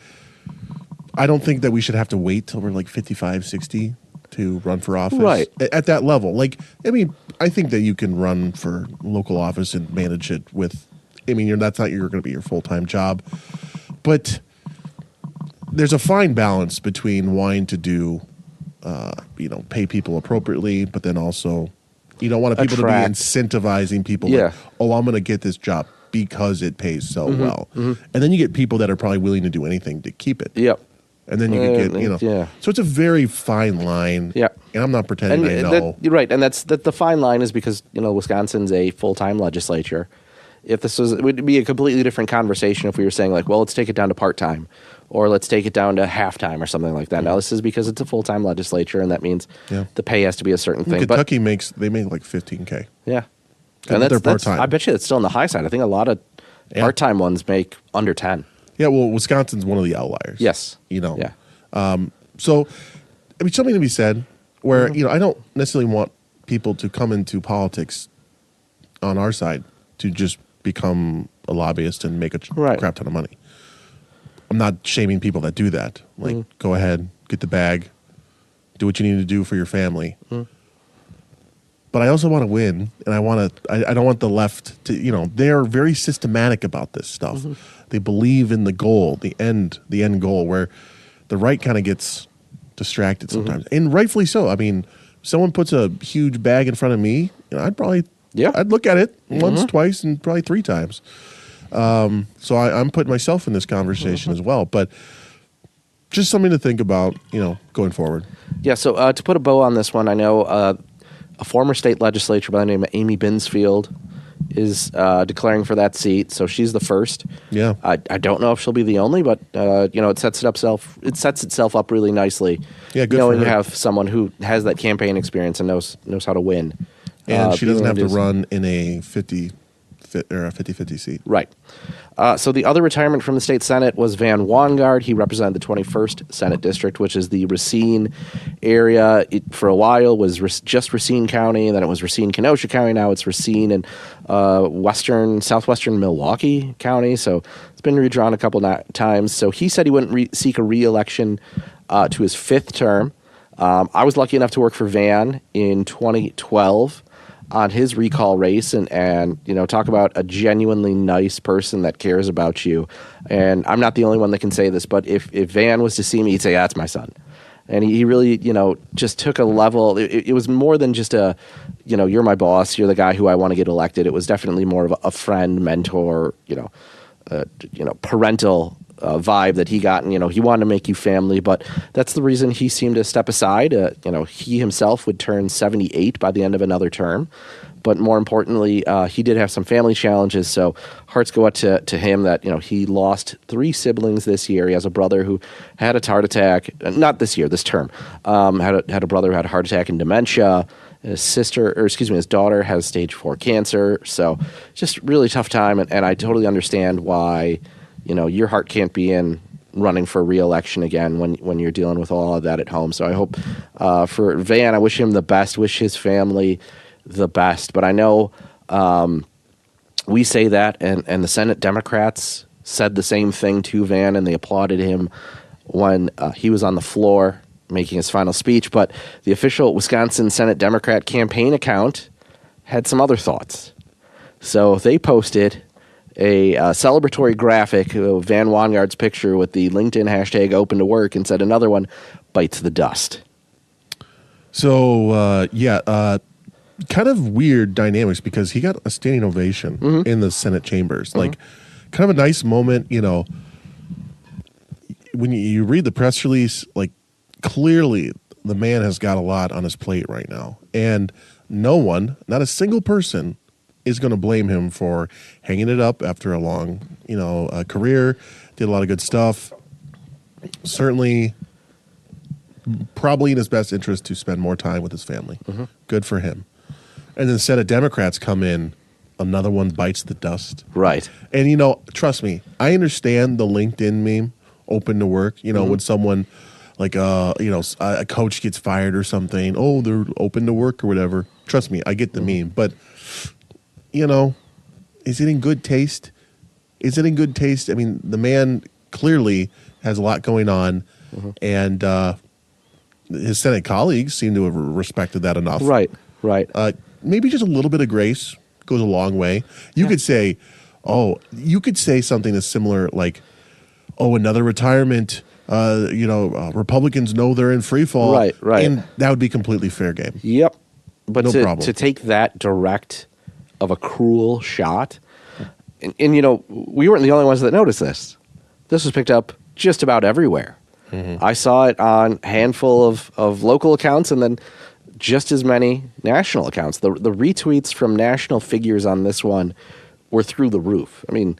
I don't think that we should have to wait till we're 55, 60 to run for office. Right. At that level. I think that you can run for local office and manage it with, that's not going to be your full-time job. But there's a fine balance between wanting to do, pay people appropriately, but then also you don't want people to be incentivizing people. Yeah. I'm going to get this job because it pays so well. And then you get people that are probably willing to do anything to keep it. Yep. And then you can get, So it's a very fine line. Yeah. And I'm not pretending I know. You're right. And that's the fine line is because, Wisconsin's a full-time legislature. If it would be a completely different conversation if we were saying let's take it down to part-time or let's take it down to half-time or something like that. Now, this is because it's a full-time legislature, and that means the pay has to be a certain thing. Kentucky make $15K. Yeah. And they're part-time. I bet you it's still on the high side. I think a lot of part-time ones make under 10. Yeah, well, Wisconsin's one of the outliers. Yes. Yeah. So, something to be said where, I don't necessarily want people to come into politics on our side to just become a lobbyist and make a crap ton of money. I'm not shaming people that do that. Go ahead, get the bag, do what you need to do for your family. But I also want to win, and I don't want the left to, they're very systematic about this stuff. They believe in the goal, the end goal, where the right kind of gets distracted sometimes. And rightfully so. Someone puts a huge bag in front of me, I'd look at it once, twice, and probably 3 times. So I'm putting myself in this conversation as well. But just something to think about, going forward. Yeah, so to put a bow on this one, I know a former state legislator by the name of Amy Binsfield is declaring for that seat, so she's the first. Yeah, I don't know if she'll be the only, but it sets itself up really nicely. Yeah, good for her. You have someone who has that campaign experience and knows how to win, and she doesn't have to run in a 50-50 seat. Right. So the other retirement from the state Senate was Van Wangard. He represented the 21st Senate District, which is the Racine area. It, for a while, was just Racine County, and then it was Racine-Kenosha County. Now it's Racine and southwestern Milwaukee County. So it's been redrawn a couple times. So he said he wouldn't seek a re-election to his 5th term. I was lucky enough to work for Van in 2012. on his recall race, and talk about a genuinely nice person that cares about you. And I'm not the only one that can say this, but if Van was to see me, he'd say, "That's my son." And he really, just took a level. It was more than just a, you're my boss, you're the guy who I want to get elected. It was definitely more of a friend, mentor, parental vibe that he got. And, he wanted to make you family. But that's the reason he seemed to step aside. He himself would turn 78 by the end of another term. But more importantly, he did have some family challenges. So hearts go out to him that, he lost 3 siblings this year. He has a brother who had a heart attack, not this year, this term, had a brother who had a heart attack and dementia. His daughter has stage 4 cancer. So just really tough time. And I totally understand why, your heart can't be in running for re-election again when you're dealing with all of that at home. So I hope for Van, I wish him the best, wish his family the best. But I know we say that, and the Senate Democrats said the same thing to Van, and they applauded him when he was on the floor making his final speech. But the official Wisconsin Senate Democrat campaign account had some other thoughts. So they posted a celebratory graphic of Van Wangard's picture with the LinkedIn hashtag open to work, and said another one bites the dust. So, kind of weird dynamics because he got a standing ovation in the Senate chambers. Like, kind of a nice moment, when you read the press release, like, clearly the man has got a lot on his plate right now. And no one, not a single person, is going to blame him for hanging it up after a long, career, did a lot of good stuff. Certainly, probably in his best interest to spend more time with his family. Good for him. And then the Senate Democrats come in, another one bites the dust. Right. And, trust me, I understand the LinkedIn meme, open to work, when someone like, a coach gets fired or something, oh, they're open to work or whatever. Trust me, I get the meme. But, is it in good taste? Is it in good taste? I mean, the man clearly has a lot going on, and his Senate colleagues seem to have respected that enough. Right. Maybe just a little bit of grace goes a long way. You could say something as similar like, oh, another retirement, Republicans know they're in free fall. Right. And that would be completely fair game. Yep. But no problem. To take that direct of a cruel shot, and we weren't the only ones that noticed this. This was picked up just about everywhere. I saw it on a handful of local accounts, and then just as many national accounts. The retweets from national figures on this one were through the roof. I mean,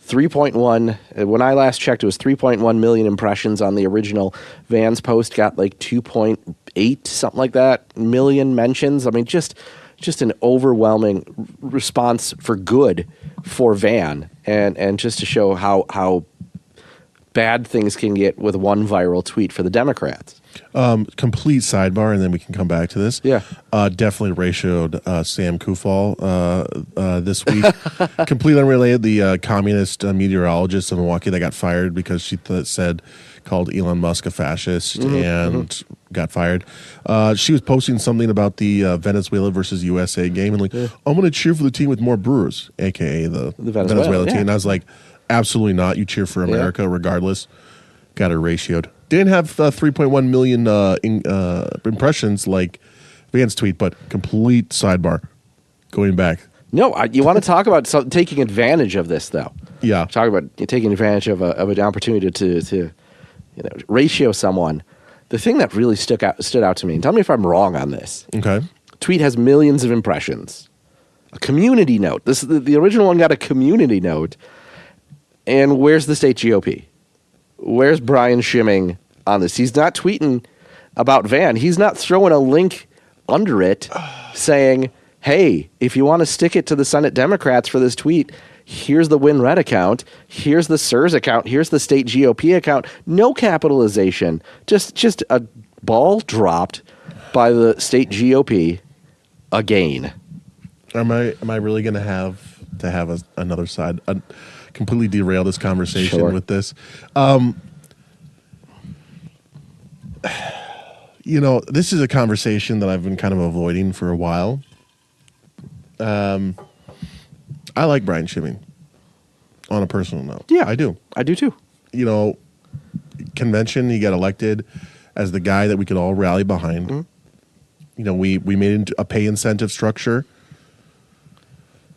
3.1, when I last checked, it was 3.1 million impressions on the original Van's post, got like 2.8, something like that, million mentions. I mean, just an overwhelming response for good for Van, and just to show how bad things can get with one viral tweet for the Democrats. Complete sidebar, and then we can come back to this. Yeah. Definitely ratioed Sam Kufal this week. Completely unrelated. The communist meteorologist in Milwaukee that got fired because she called Elon Musk a fascist and got fired. She was posting something about the Venezuela versus USA game and I'm going to cheer for the team with more brewers, a.k.a. the Venezuela team. And I was like, absolutely not. You cheer for America regardless. Got her ratioed. Didn't have 3.1 million impressions like Van's tweet, but complete sidebar. Going back. No, you want to talk about taking advantage of this, though. Yeah. Talk about taking advantage of an opportunity to ratio someone. The thing that really stood out to me, and tell me if I'm wrong on this. Okay. Tweet has millions of impressions. A community note. The original one got a community note. And where's the state GOP? Where's Brian Schimming on this? He's not tweeting about Van. He's not throwing a link under it saying, hey, if you want to stick it to the Senate Democrats for this tweet, here's the WinRed account, here's the SIRS account, here's the state GOP account. No capitalization. Just a ball dropped by the state GOP again. Am I really going to have another side? Completely derail this conversation with this. This is a conversation that I've been kind of avoiding for a while. I like Brian Schimming on a personal note. Yeah. I do. I do too. You know, convention, he got elected as the guy that we could all rally behind. Mm-hmm. You know, we made a pay incentive structure,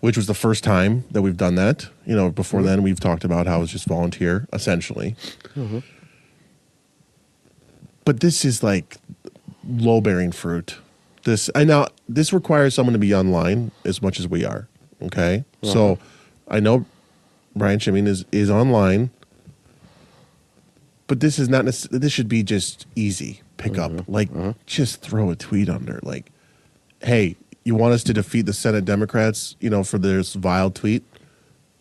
which was the first time that we've done that. You know, before then we've talked about how it's just volunteer, essentially. Mm-hmm. But this is like low-bearing fruit. This requires someone to be online as much as we are. Okay, so I know Brian Schimming is online, but this is not. This should be just easy pickup. Like, just throw a tweet under. Like, hey, you want us to defeat the Senate Democrats? You know, for this vile tweet,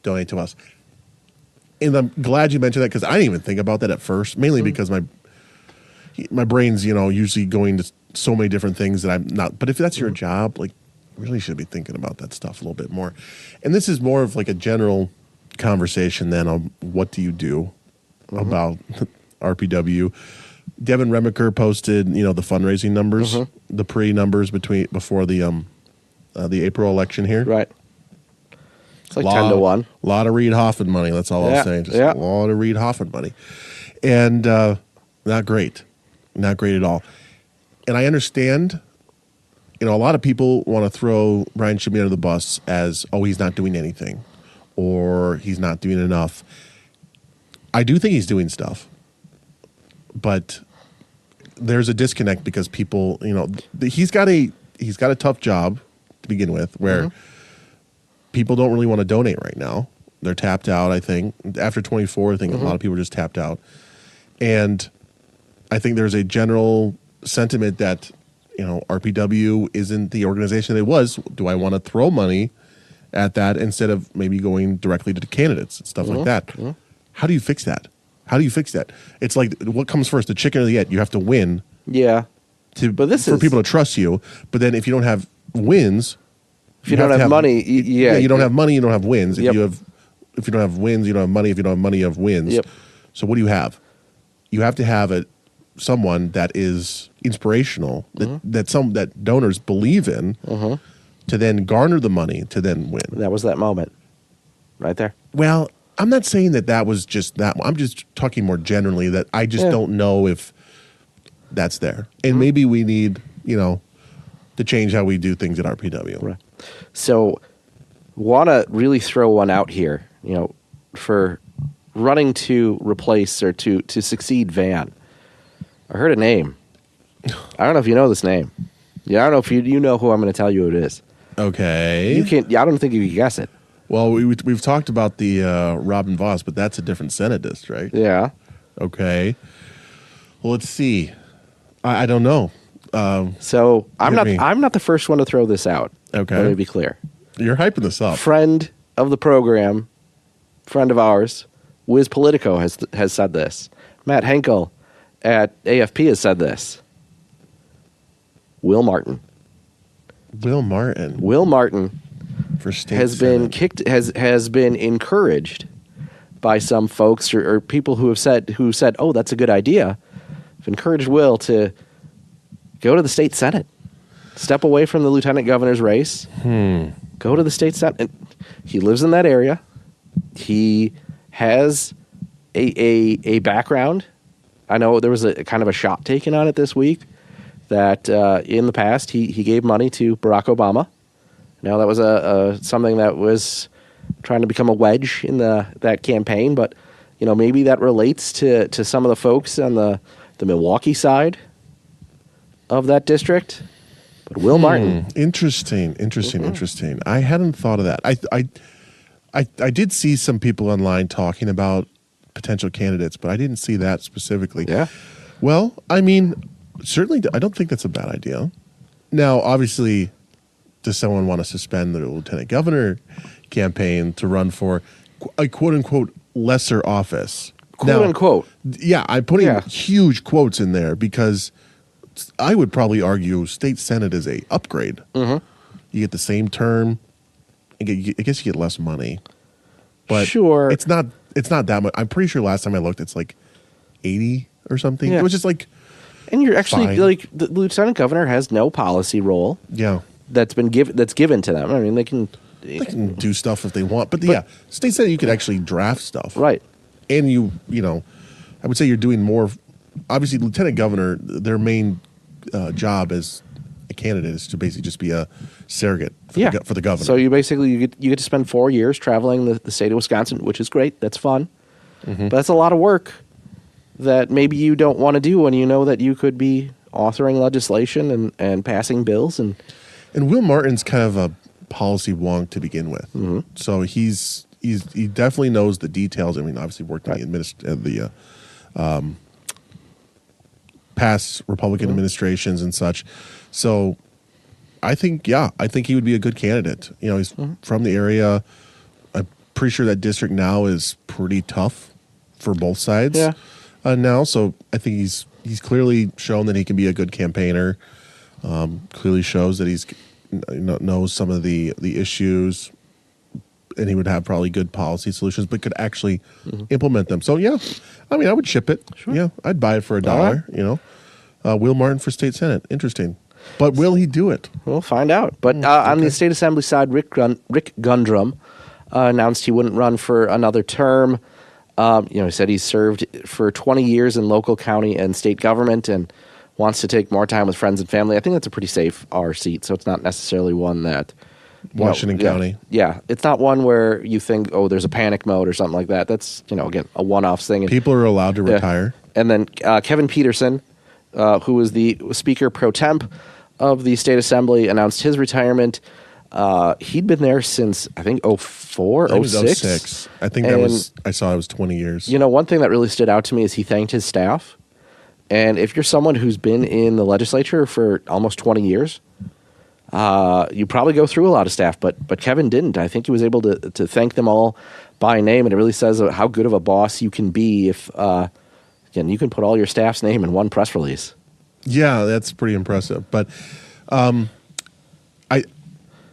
donate to us. And I'm glad you mentioned that because I didn't even think about that at first, mainly because my brain's, you know, usually going to so many different things that I'm not. But if that's your job, like, really should be thinking about that stuff a little bit more. And this is more of like a general conversation than on what do you do about RPW. Devin Remiker posted, you know, the fundraising numbers, the pre-numbers before the April election here. Right. It's like 10 to 1. A lot of Reid Hoffman money. That's all I'll say. Just a lot of Reid Hoffman money. And not great. Not great at all. And I understand, you know, a lot of people want to throw Brian Schimming under the bus as, oh, he's not doing anything or he's not doing enough. I do think he's doing stuff. But there's a disconnect because people, you know, he's got a tough job to begin with where people don't really want to donate right now. They're tapped out, I think. After 24, I think a lot of people are just tapped out. And I think there's a general sentiment that, you know, RPW isn't the organization it was. Do I want to throw money at that instead of maybe going directly to the candidates and stuff like that? How do you fix that? How do you fix that? It's like, what comes first, the chicken or the egg? You have to win. Yeah. For people to trust you. But then if you don't have wins, if you don't have money, you don't have money, you don't have wins. Yep. If you don't have wins, you don't have money. If you don't have money, you have wins. Yep. So what do you have? You have to have someone that is inspirational, that donors believe in, to then garner the money to then win. That was that moment, right there. Well, I'm not saying that was just that. I'm just talking more generally that I just don't know if that's there, and maybe we need, you know, to change how we do things at RPW. Right. So, want to really throw one out here, you know, for running to replace or to succeed Van. I heard a name. I don't know if you know this name. Yeah, I don't know if you know who I'm going to tell you it is. Okay. You can't. I don't think you can guess it. Well, we've talked about the Robin Voss, but that's a different Senate district. Yeah. Okay. Well, let's see. I don't know. So I'm not the first one to throw this out. Okay. Let me be clear. You're hyping this up. Friend of the program, friend of ours, Wiz Politico has said this. Matt Henkel at AFP has said this. Will Martin. Will Martin. Will Martin for state has Senate. has been encouraged by some folks or people who said, oh, that's a good idea. Have encouraged Will to go to the state Senate, step away from the lieutenant governor's race, go to the state Senate. And he lives in that area. He has a background. I know there was a kind of a shot taken on it this week that in the past he gave money to Barack Obama. Now that was something that was trying to become a wedge in that campaign, but you know, maybe that relates to some of the folks on the Milwaukee side of that district. But Will Martin. Interesting. I hadn't thought of that. I did see some people online talking about potential candidates, but I didn't see that specifically. Yeah. Well, I mean, certainly I don't think that's a bad idea. Now, obviously, does someone want to suspend the lieutenant governor campaign to run for a quote-unquote lesser office? Quote-unquote. Yeah, I'm putting huge quotes in there because I would probably argue state senate is a upgrade. You get the same term. I guess you get less money. But sure. It's not that much. I'm pretty sure last time I looked, it's like 80 or something. Yeah. It was just like... And you're actually, fine. like, the lieutenant governor has no policy role. Yeah. that's given to them. I mean, they can do stuff if they want, but yeah, state senate you could actually draft stuff, right? And I would say you're doing more. Obviously, lieutenant governor, their main job as a candidate is to basically just be a surrogate for the governor. So you get to spend 4 years traveling the state of Wisconsin, which is great. That's fun, but that's a lot of work that maybe you don't want to do when you know that you could be authoring legislation and passing bills. And Will Martin's kind of a policy wonk to begin with, so he definitely knows the details. I mean, obviously worked in the past Republican administrations and such. So I think he would be a good candidate. He's from the area. I'm pretty sure that district now is pretty tough for both sides now. So I think he's clearly shown that he can be a good campaigner. Clearly shows that he's knows some of the issues, and he would have probably good policy solutions, but could actually implement them. So yeah, I mean, I would ship it. Sure. Yeah, I'd buy it for $1. Right. Will Martin for state senate, interesting. But will he do it? We'll find out. But on the state assembly side, Rick Gundrum announced he wouldn't run for another term. He said he's served for 20 years in local, county, and state government and wants to take more time with friends and family. I think that's a pretty safe R seat, so it's not necessarily one that... Washington County. Yeah. It's not one where you think, there's a panic mode or something like that. That's, again, a one-off thing. People are allowed to retire. And then Kevin Peterson, who was the Speaker pro temp of the State Assembly, announced his retirement. He'd been there since, I think, 04, 06. It was 06. I think I saw it was 20 years. One thing that really stood out to me is he thanked his staff. And if you're someone who's been in the legislature for almost 20 years, you probably go through a lot of staff, but Kevin didn't. I think he was able to thank them all by name, and it really says how good of a boss you can be if, again, you can put all your staff's name in one press release. Yeah, that's pretty impressive. But I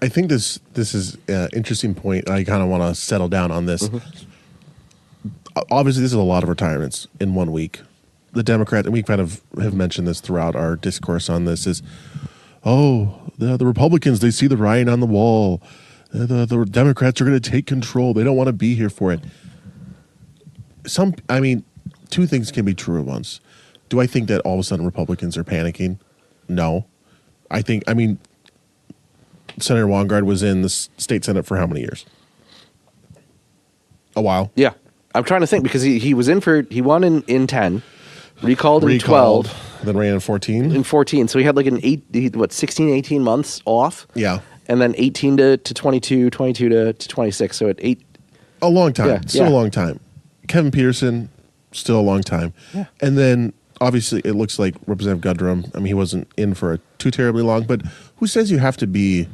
think this is an interesting point. I kind of want to settle down on this. Obviously, this is a lot of retirements in 1 week. The Democrat, and we kind of have mentioned this throughout our discourse on this, is, the Republicans, they see the writing on the wall. The Democrats are going to take control. They don't want to be here for it. Two things can be true at once. Do I think that all of a sudden Republicans are panicking? No. Senator Wongard was in the state senate for how many years? A while. Yeah. I'm trying to think because he won in 10, recalled in 12. Then ran in 14? In 14. So he had 16, 18 months off? Yeah. And then 18 to 22, 22 to 26. So at 8. A long time. A long time. Kevin Peterson, still a long time. Yeah. And then, obviously, it looks like Representative Gundrum, he wasn't in for too terribly long, but who says you have to be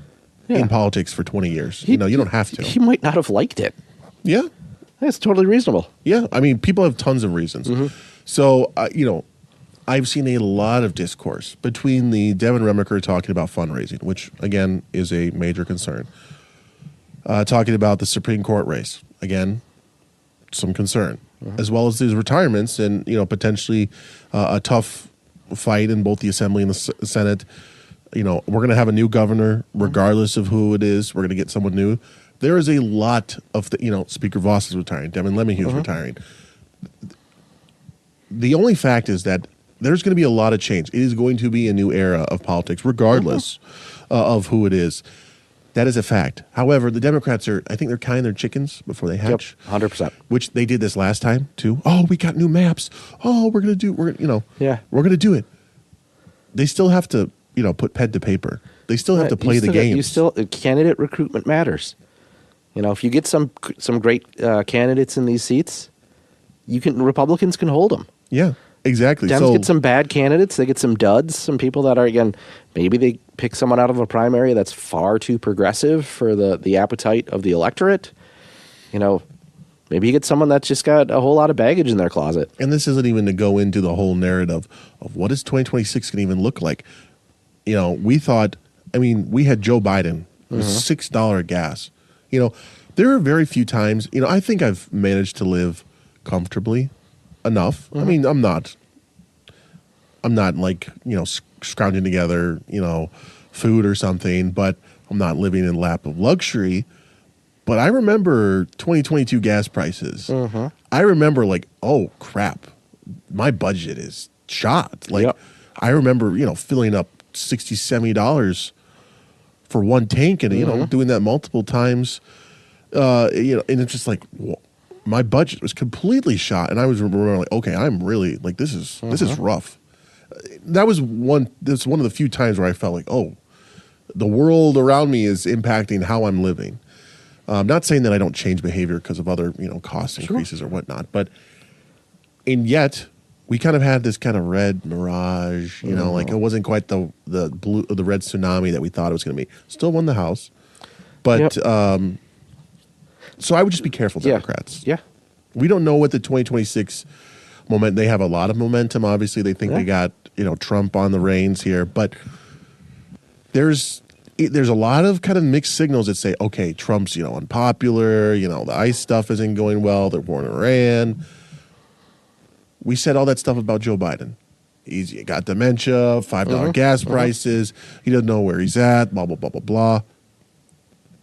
in politics for 20 years? You don't have to. He might not have liked it. Yeah. That's totally reasonable. Yeah. People have tons of reasons. So, I've seen a lot of discourse between the Devin Remacher talking about fundraising, which, again, is a major concern. Talking about the Supreme Court race, again, some concern, as well as these retirements and, potentially a tough fight in both the Assembly and the Senate. We're going to have a new governor, regardless of who it is. We're going to get someone new. There is a lot of, Speaker Voss is retiring. Devin Lemahue is retiring. The only fact is that there's going to be a lot of change. It is going to be a new era of politics, regardless of who it is. That is a fact. However, the Democrats I think they're counting their chickens before they hatch. Yep, 100%. Which they did this last time, too. We got new maps. We're going to do it. They still have to, put pen to paper. They still have to play the games. Candidate recruitment matters. If you get some great candidates in these seats, Republicans can hold them. Yeah. Exactly. Dems get some bad candidates. They get some duds, some people that are, again, maybe they pick someone out of a primary that's far too progressive for the appetite of the electorate. Maybe you get someone that's just got a whole lot of baggage in their closet. And this isn't even to go into the whole narrative of what is 2026 going to even look like. We thought, we had Joe Biden. It was $6 gas. There are very few times, I think I've managed to live comfortably enough. I'm not like, scrounging together, food or something, but I'm not living in lap of luxury. But I remember 2022 gas prices. I remember like, oh crap, my budget is shot. Like Yep. I remember, filling up $60, $70 for one tank and, doing that multiple times. And it's just like, my budget was completely shot. And I was remembering like, okay, I'm really like, this is rough. That's one of the few times where I felt like, oh, the world around me is impacting how I'm living. I'm not saying that I don't change behavior because of other, cost increases or whatnot, and yet we kind of had this kind of red mirage, like it wasn't quite the red tsunami that we thought it was going to be. Still won the House, but so I would just be careful, Democrats. Yeah. We don't know what the 2026 moment. They have a lot of momentum. Obviously, they think they got Trump on the reins here, but there's a lot of kind of mixed signals that say, okay, Trump's, unpopular, the ICE stuff isn't going well, they're war in Iran. We said all that stuff about Joe Biden. He's got dementia, $5 gas prices, he doesn't know where he's at, blah, blah, blah, blah, blah.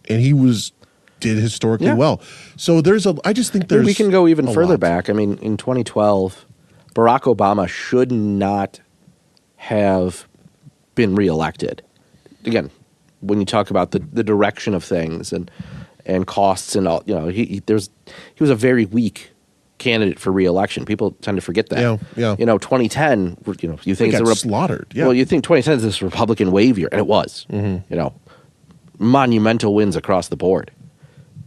And he did historically well. So I just think We can go even further lot. back. I mean, in 2012, Barack Obama should not have been reelected. Again, when you talk about the direction of things and costs and all, he was a very weak candidate for reelection. People tend to forget that. Yeah. 2010, you think got slaughtered. Yeah. Well, you think 2010 is this Republican wave year, and it was. Monumental wins across the board,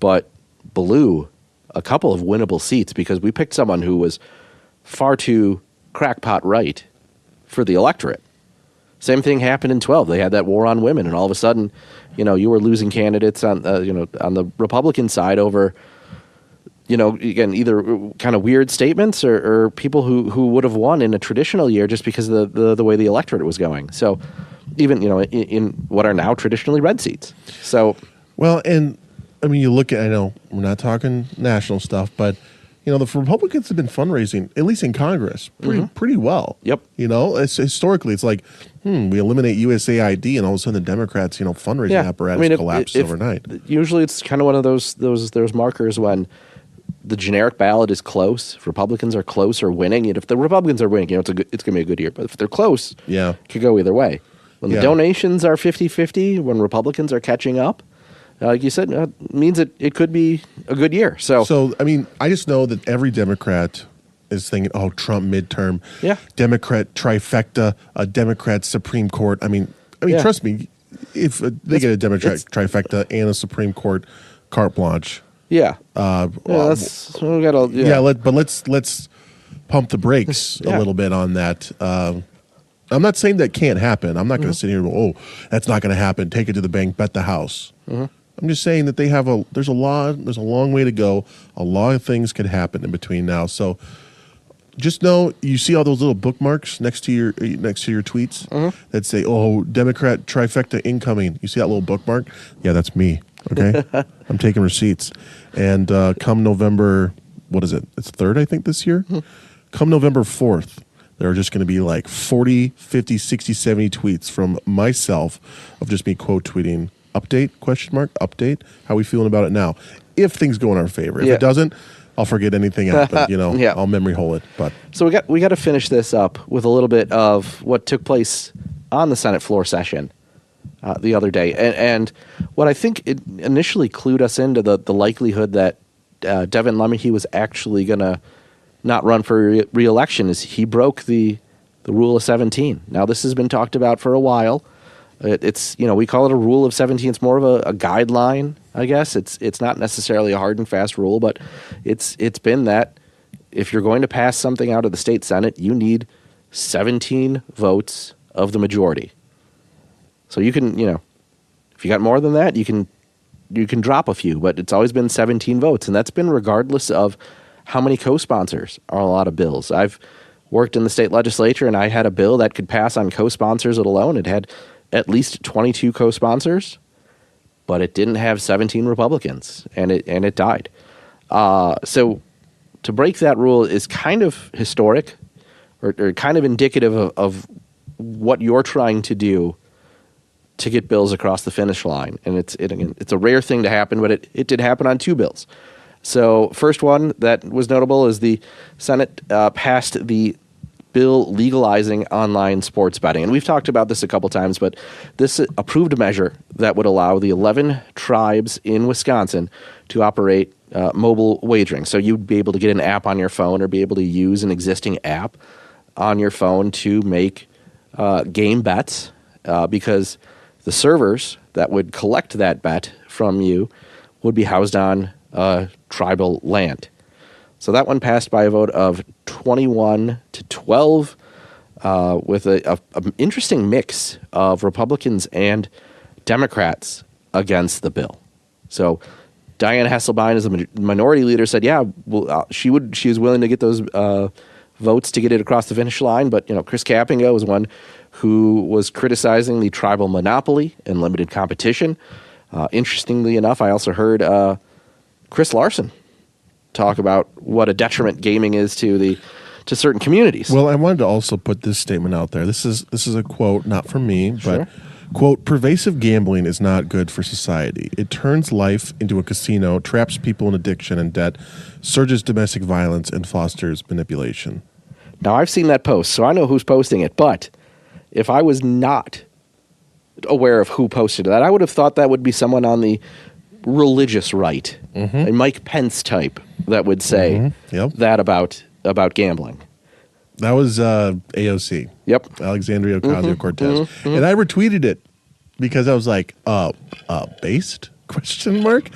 but blew a couple of winnable seats because we picked someone who was far too crackpot right for the electorate. Same thing happened in 12. They had that war on women, and all of a sudden, you were losing candidates on the Republican side over, again, either kind of weird statements or people who would have won in a traditional year just because of the way the electorate was going. So even, in what are now traditionally red seats. So, well, and I mean, you look at, I know we're not talking national stuff, but the Republicans have been fundraising, at least in Congress, pretty well. Yep. Historically, it's like, we eliminate USAID, and all of a sudden the Democrats, fundraising apparatus collapses overnight. Usually, it's kind of one of those markers when the generic ballot is close. If Republicans are close or winning, and if the Republicans are winning, it's going to be a good year. But if they're close, it could go either way. When the donations are 50-50, when Republicans are catching up, like you said, means it could be a good year. So I mean, I just know that every Democrat is thinking, oh, Trump midterm, Democrat trifecta, a Democrat Supreme Court. I mean, trust me, if they get a Democrat trifecta and a Supreme Court carte blanche, let's pump the brakes a little bit on that. I'm not saying that can't happen. I'm not going to sit here and go, oh, that's not going to happen. Take it to the bank, bet the house. I'm just saying that there's a long way to go. A lot of things could happen in between now. So just know, you see all those little bookmarks next to your tweets that say, oh, Democrat trifecta incoming. You see that little bookmark? Yeah, that's me. Okay. I'm taking receipts. And come November, what is it? It's 3rd, I think, this year. Come November 4th, there are just going to be like 40, 50, 60, 70 tweets from myself of just me quote tweeting, update, how we feeling about it now? If things go in our favor. If it doesn't, I'll forget anything happened, I'll memory hole it. But so we got to finish this up with a little bit of what took place on the Senate floor session the other day. And what I think it initially clued us into the likelihood that Devin Lemke was actually going to not run for re-election is he broke the rule of 17. Now, this has been talked about for a while. It's we call it a rule of 17. It's more of a guideline, I guess. It's not necessarily a hard and fast rule, but it's been that if you're going to pass something out of the state Senate, you need 17 votes of the majority. So you can, if you got more than that, you can drop a few, but it's always been 17 votes, and that's been regardless of how many co-sponsors are a lot of bills. I've worked in the state legislature, and I had a bill that could pass on co-sponsors alone. It had at least 22 co-sponsors, but it didn't have 17 Republicans, and it died. So to break that rule is kind of historic, or kind of indicative of what you're trying to do to get bills across the finish line. And it's a rare thing to happen, but it did happen on 2 bills. So first one that was notable is the Senate passed the bill legalizing online sports betting. And we've talked about this a couple times, but this approved a measure that would allow the 11 tribes in Wisconsin to operate mobile wagering. So you'd be able to get an app on your phone or be able to use an existing app on your phone to make game bets because the servers that would collect that bet from you would be housed on tribal land. So that one passed by a vote of 21 to 12 with an interesting mix of Republicans and Democrats against the bill. So Dianne Hasselbein, as the minority leader, said, yeah, well, she is willing to get those votes to get it across the finish line. But, Chris Kappinga was one who was criticizing the tribal monopoly and limited competition. Interestingly enough, I also heard Chris Larson talk about what a detriment gaming is to certain communities. Well, I wanted to also put this statement out there. This is a quote, not from me, Sure. but quote, pervasive gambling is not good for society. It turns life into a casino, traps people in addiction and debt, surges domestic violence, and fosters manipulation. Now, I've seen that post, so I know who's posting it. But if I was not aware of who posted that, I would have thought that would be someone on the religious right, a Mike Pence type that would say that about gambling. That was AOC. Yep. Alexandria Ocasio-Cortez. And I retweeted it because I was like, based? Question mark?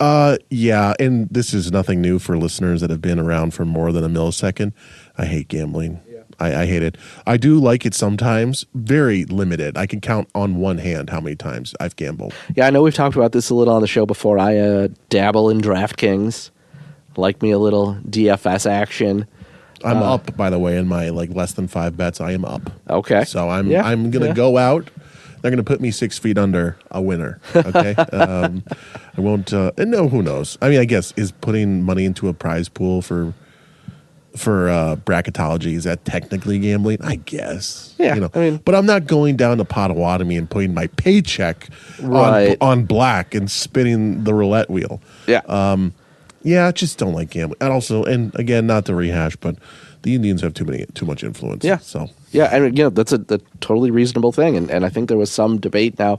Yeah, and this is nothing new for listeners that have been around for more than a millisecond. I hate gambling. Yeah. I hate it. I do like it sometimes, very limited. I can count on one hand how many times I've gambled. Yeah, I know we've talked about this a little on the show before. I dabble in DraftKings, like me a little DFS action. I'm up, by the way, in my less than 5 bets. I am up. Okay. So I'm gonna go out. They're gonna put me 6 feet under a winner. Okay. I won't. And no, who knows? I mean, I guess is putting money into a prize pool for bracketology, is that technically gambling? I guess. Yeah. But I'm not going down to Potawatomi and putting my paycheck on black and spinning the roulette wheel. Yeah. Yeah, I just don't like gambling. And again, not to rehash, but the Indians have too much influence. Yeah. So yeah, and that's a totally reasonable thing, and I think there was some debate now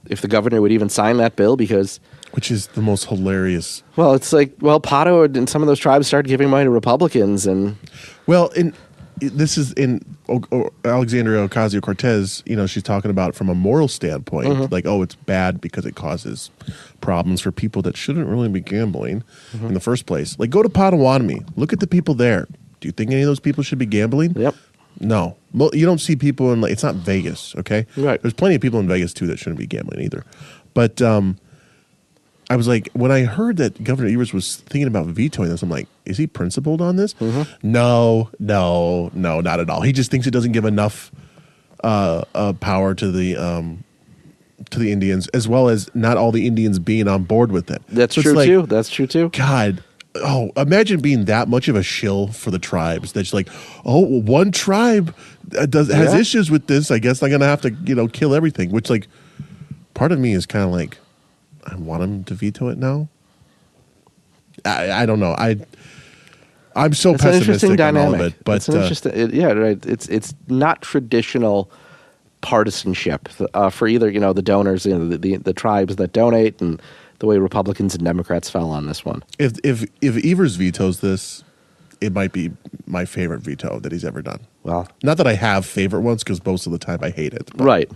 if the governor would even sign that bill because. Which is the most hilarious. Well, it's like Pato and some of those tribes started giving money to Republicans, and this is in Alexandria Ocasio-Cortez. She's talking about it from a moral standpoint, like, it's bad because it causes problems for people that shouldn't really be gambling in the first place. Like, go to Potawatomi, look at the people there. Do you think any of those people should be gambling? Yep. No, you don't see people in it's not Vegas. Okay, right. There's plenty of people in Vegas too that shouldn't be gambling either, but. I was like, when I heard that Governor Evers was thinking about vetoing this, I'm like, is he principled on this? No, not at all. He just thinks it doesn't give enough power to the Indians, as well as not all the Indians being on board with it. That's true too. That's true too. God, imagine being that much of a shill for the tribes. That's like, one tribe has issues with this. I guess I'm gonna have to, kill everything. Which, part of me is kind of like. I want him to veto it now. I don't know. I'm so it's pessimistic on all of it. But it's an interesting. Right. It's not traditional partisanship for either the donors, the tribes that donate, and the way Republicans and Democrats fell on this one. If Evers vetoes this, it might be my favorite veto that he's ever done. Well, not that I have favorite ones because most of the time I hate it. But. Right.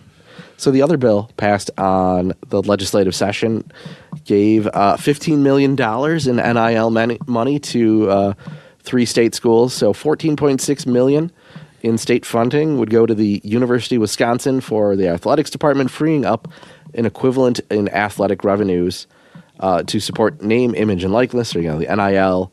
So the other bill passed on the legislative session gave $15 million in NIL money to 3 state schools. So $14.6 million in state funding would go to the University of Wisconsin for the athletics department, freeing up an equivalent in athletic revenues to support name, image, and likeness, or the NIL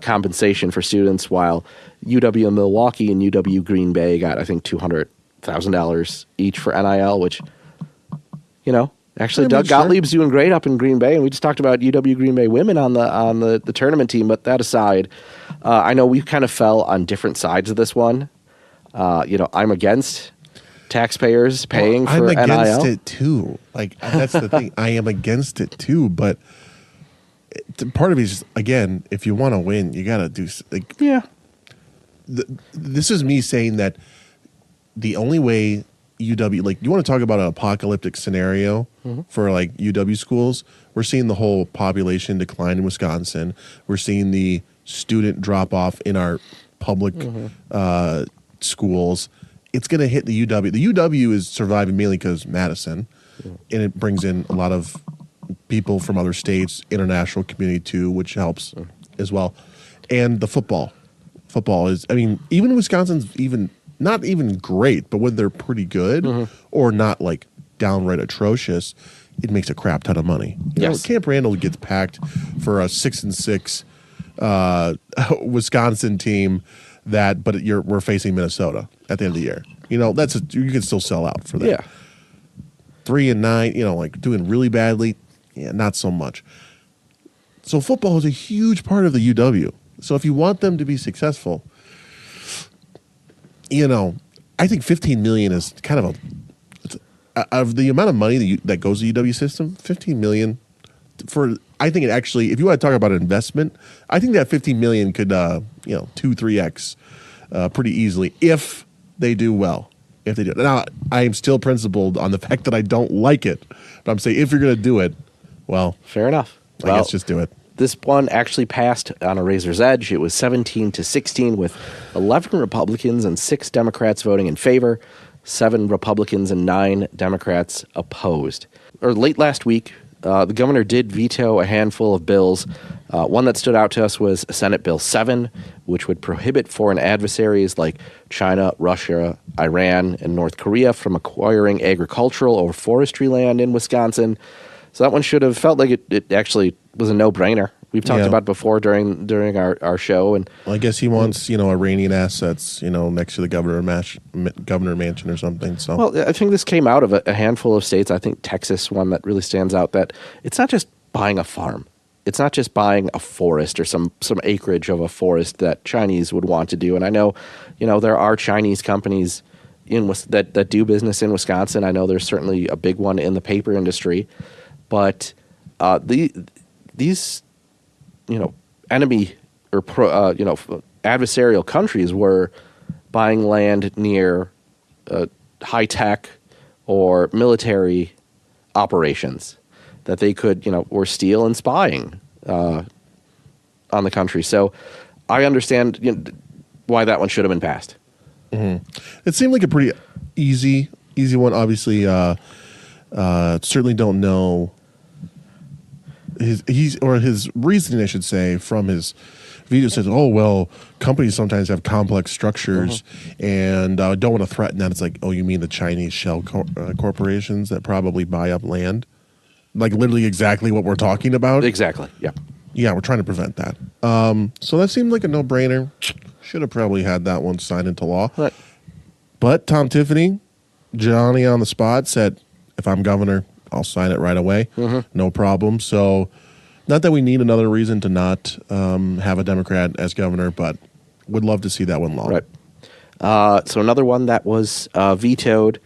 compensation for students, while UW Milwaukee and UW Green Bay got, I think, $200,000 each for NIL, which, actually Doug Gottlieb's doing great up in Green Bay, and we just talked about UW Green Bay women on the tournament team. But that aside, I know we kind of fell on different sides of this one. I'm against taxpayers paying I'm for against NIL. it too. Like that's the thing. I am against it too. But part of me is just, again, if you want to win, you got to do like. Yeah. This is me saying that the only way UW, like, you want to talk about an apocalyptic scenario for like UW schools? We're seeing the whole population decline in Wisconsin. We're seeing the student drop off in our public schools. It's going to hit the UW. The UW is surviving mainly because Madison, and it brings in a lot of people from other states, international community too, which helps as well. And the football is, I mean, even Wisconsin's not even great, but when they're pretty good or not like downright atrocious, it makes a crap ton of money. You know, Camp Randall gets packed for a 6-6 Wisconsin team but we're facing Minnesota at the end of the year. You know, you can still sell out for that. Yeah. 3-9, you know, like doing really badly. Yeah, not so much. So football is a huge part of the UW. So if you want them to be successful, you know, I think $15 million is kind of of the amount of money that goes to the UW system. $15 million I think it actually, if you want to talk about an investment, I think that $15 million could 2-3x pretty easily if they do well. If they do. Now, I am still principled on the fact that I don't like it, but I'm saying if you're going to do it, well, fair enough. I guess just do it. This one actually passed on a razor's edge. It was 17-16 with 11 Republicans and 6 Democrats voting in favor, 7 Republicans and 9 Democrats opposed. Late last week, the governor did veto a handful of bills. One that stood out to us was Senate Bill 7, which would prohibit foreign adversaries like China, Russia, Iran, and North Korea from acquiring agricultural or forestry land in Wisconsin. So that one should have felt like it actually was a no-brainer. We've talked about it before during our show. And well, I guess he wants, Iranian assets, next to the governor mansion or something. So well, I think this came out of a handful of states. I think Texas, one that really stands out, that it's not just buying a farm. It's not just buying a forest or some acreage of a forest that Chinese would want to do. And I know, there are Chinese companies that do business in Wisconsin. I know there's certainly a big one in the paper industry. But these, enemy or adversarial countries were buying land near high tech or military operations that they could, or steal and spying on the country. So I understand why that one should have been passed. Mm-hmm. It seemed like a pretty easy one. Obviously, certainly don't know his reasoning, I should say, from his video says, oh, well, companies sometimes have complex structures and don't want to threaten that. It's like, oh, you mean the Chinese shell corporations that probably buy up land? Like literally exactly what we're talking about? Exactly, yeah. Yeah, we're trying to prevent that. So that seemed like a no-brainer. Should have probably had that one signed into law. Right. But Tom Tiffany, Johnny on the spot, said, if I'm governor, I'll sign it right away. No problem. So not that we need another reason to not have a Democrat as governor, but would love to see that one law. Right. So another one that was vetoed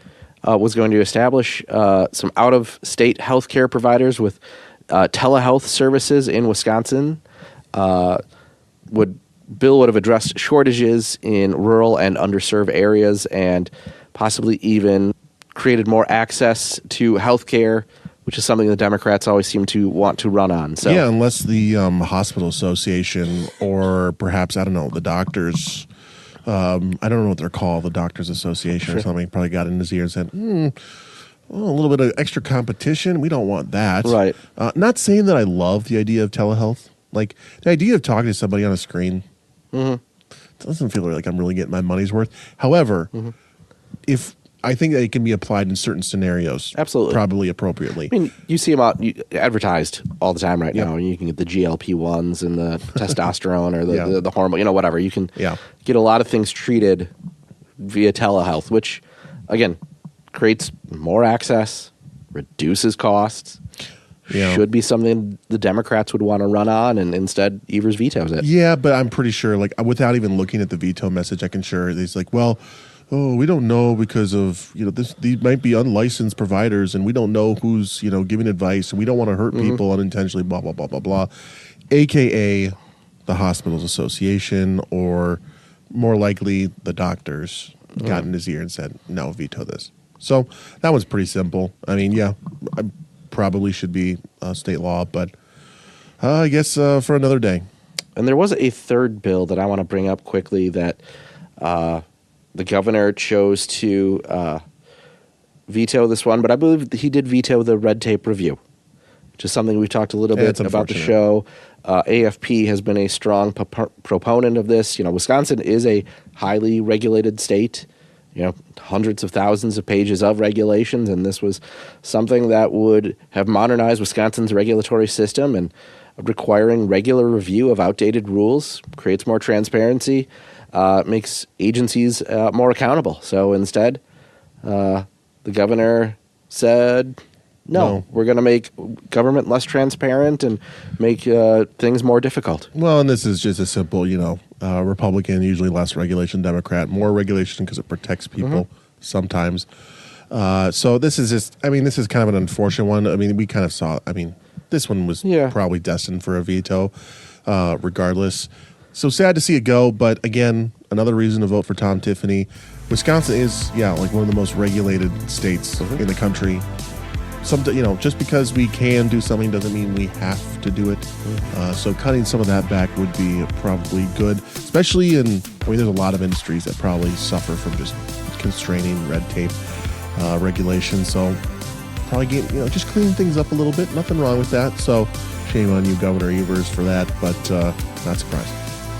was going to establish some out-of-state health care providers with telehealth services in Wisconsin. Bill would have addressed shortages in rural and underserved areas and possibly even created more access to health care, which is something the Democrats always seem to want to run on. So yeah, unless the hospital association or perhaps, I don't know, the doctors, I don't know what they're called, the doctors association or something, probably got in his ear and said, a little bit of extra competition. We don't want that. Right. Not saying that I love the idea of telehealth. Like the idea of talking to somebody on a screen doesn't feel like I'm really getting my money's worth. However, if I think that it can be applied in certain scenarios. Absolutely. Probably appropriately. I mean, you see them advertised all the time right now. You can get the GLP-1s and the testosterone or the hormone, whatever. You can get a lot of things treated via telehealth, which, again, creates more access, reduces costs, should be something the Democrats would want to run on, and instead Evers vetoes it. Yeah, but I'm pretty sure, like, without even looking at the veto message, I can sure he's like, well, oh, we don't know because of, these might be unlicensed providers and we don't know who's, giving advice and we don't want to hurt people unintentionally, blah, blah, blah, blah, blah. AKA the Hospitals Association, or more likely the doctors got in his ear and said, no, veto this. So that was pretty simple. I mean, yeah, I probably should be state law, but I guess for another day. And there was a third bill that I want to bring up quickly that the governor chose to veto this one, but I believe he did veto the red tape review, which is something we've talked a little bit about the show. AFP has been a strong proponent of this. Wisconsin is a highly regulated state, hundreds of thousands of pages of regulations, and this was something that would have modernized Wisconsin's regulatory system, and requiring regular review of outdated rules creates more transparency, makes agencies more accountable. So instead, the governor said, no, we're going to make government less transparent and make things more difficult. Well, and this is just a simple, Republican, usually less regulation, Democrat, more regulation because it protects people sometimes. So this is just, this is kind of an unfortunate one. We kind of saw, this one was probably destined for a veto regardless. So sad to see it go, but again, another reason to vote for Tom Tiffany. Wisconsin is, like one of the most regulated states in the country. Just because we can do something doesn't mean we have to do it. So cutting some of that back would be probably good, especially there's a lot of industries that probably suffer from just constraining red tape regulations. So probably just cleaning things up a little bit. Nothing wrong with that. So shame on you, Governor Evers, for that, but not surprised.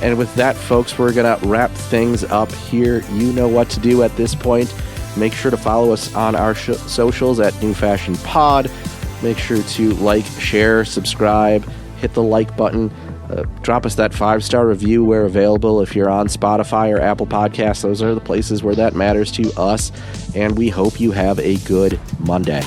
And with that, folks, we're going to wrap things up here. You know what to do at this point. Make sure to follow us on our socials at New Fashion Pod. Make sure to like, share, subscribe, hit the like button. Drop us that 5-star review where available. If you're on Spotify or Apple Podcasts, those are the places where that matters to us. And we hope you have a good Monday.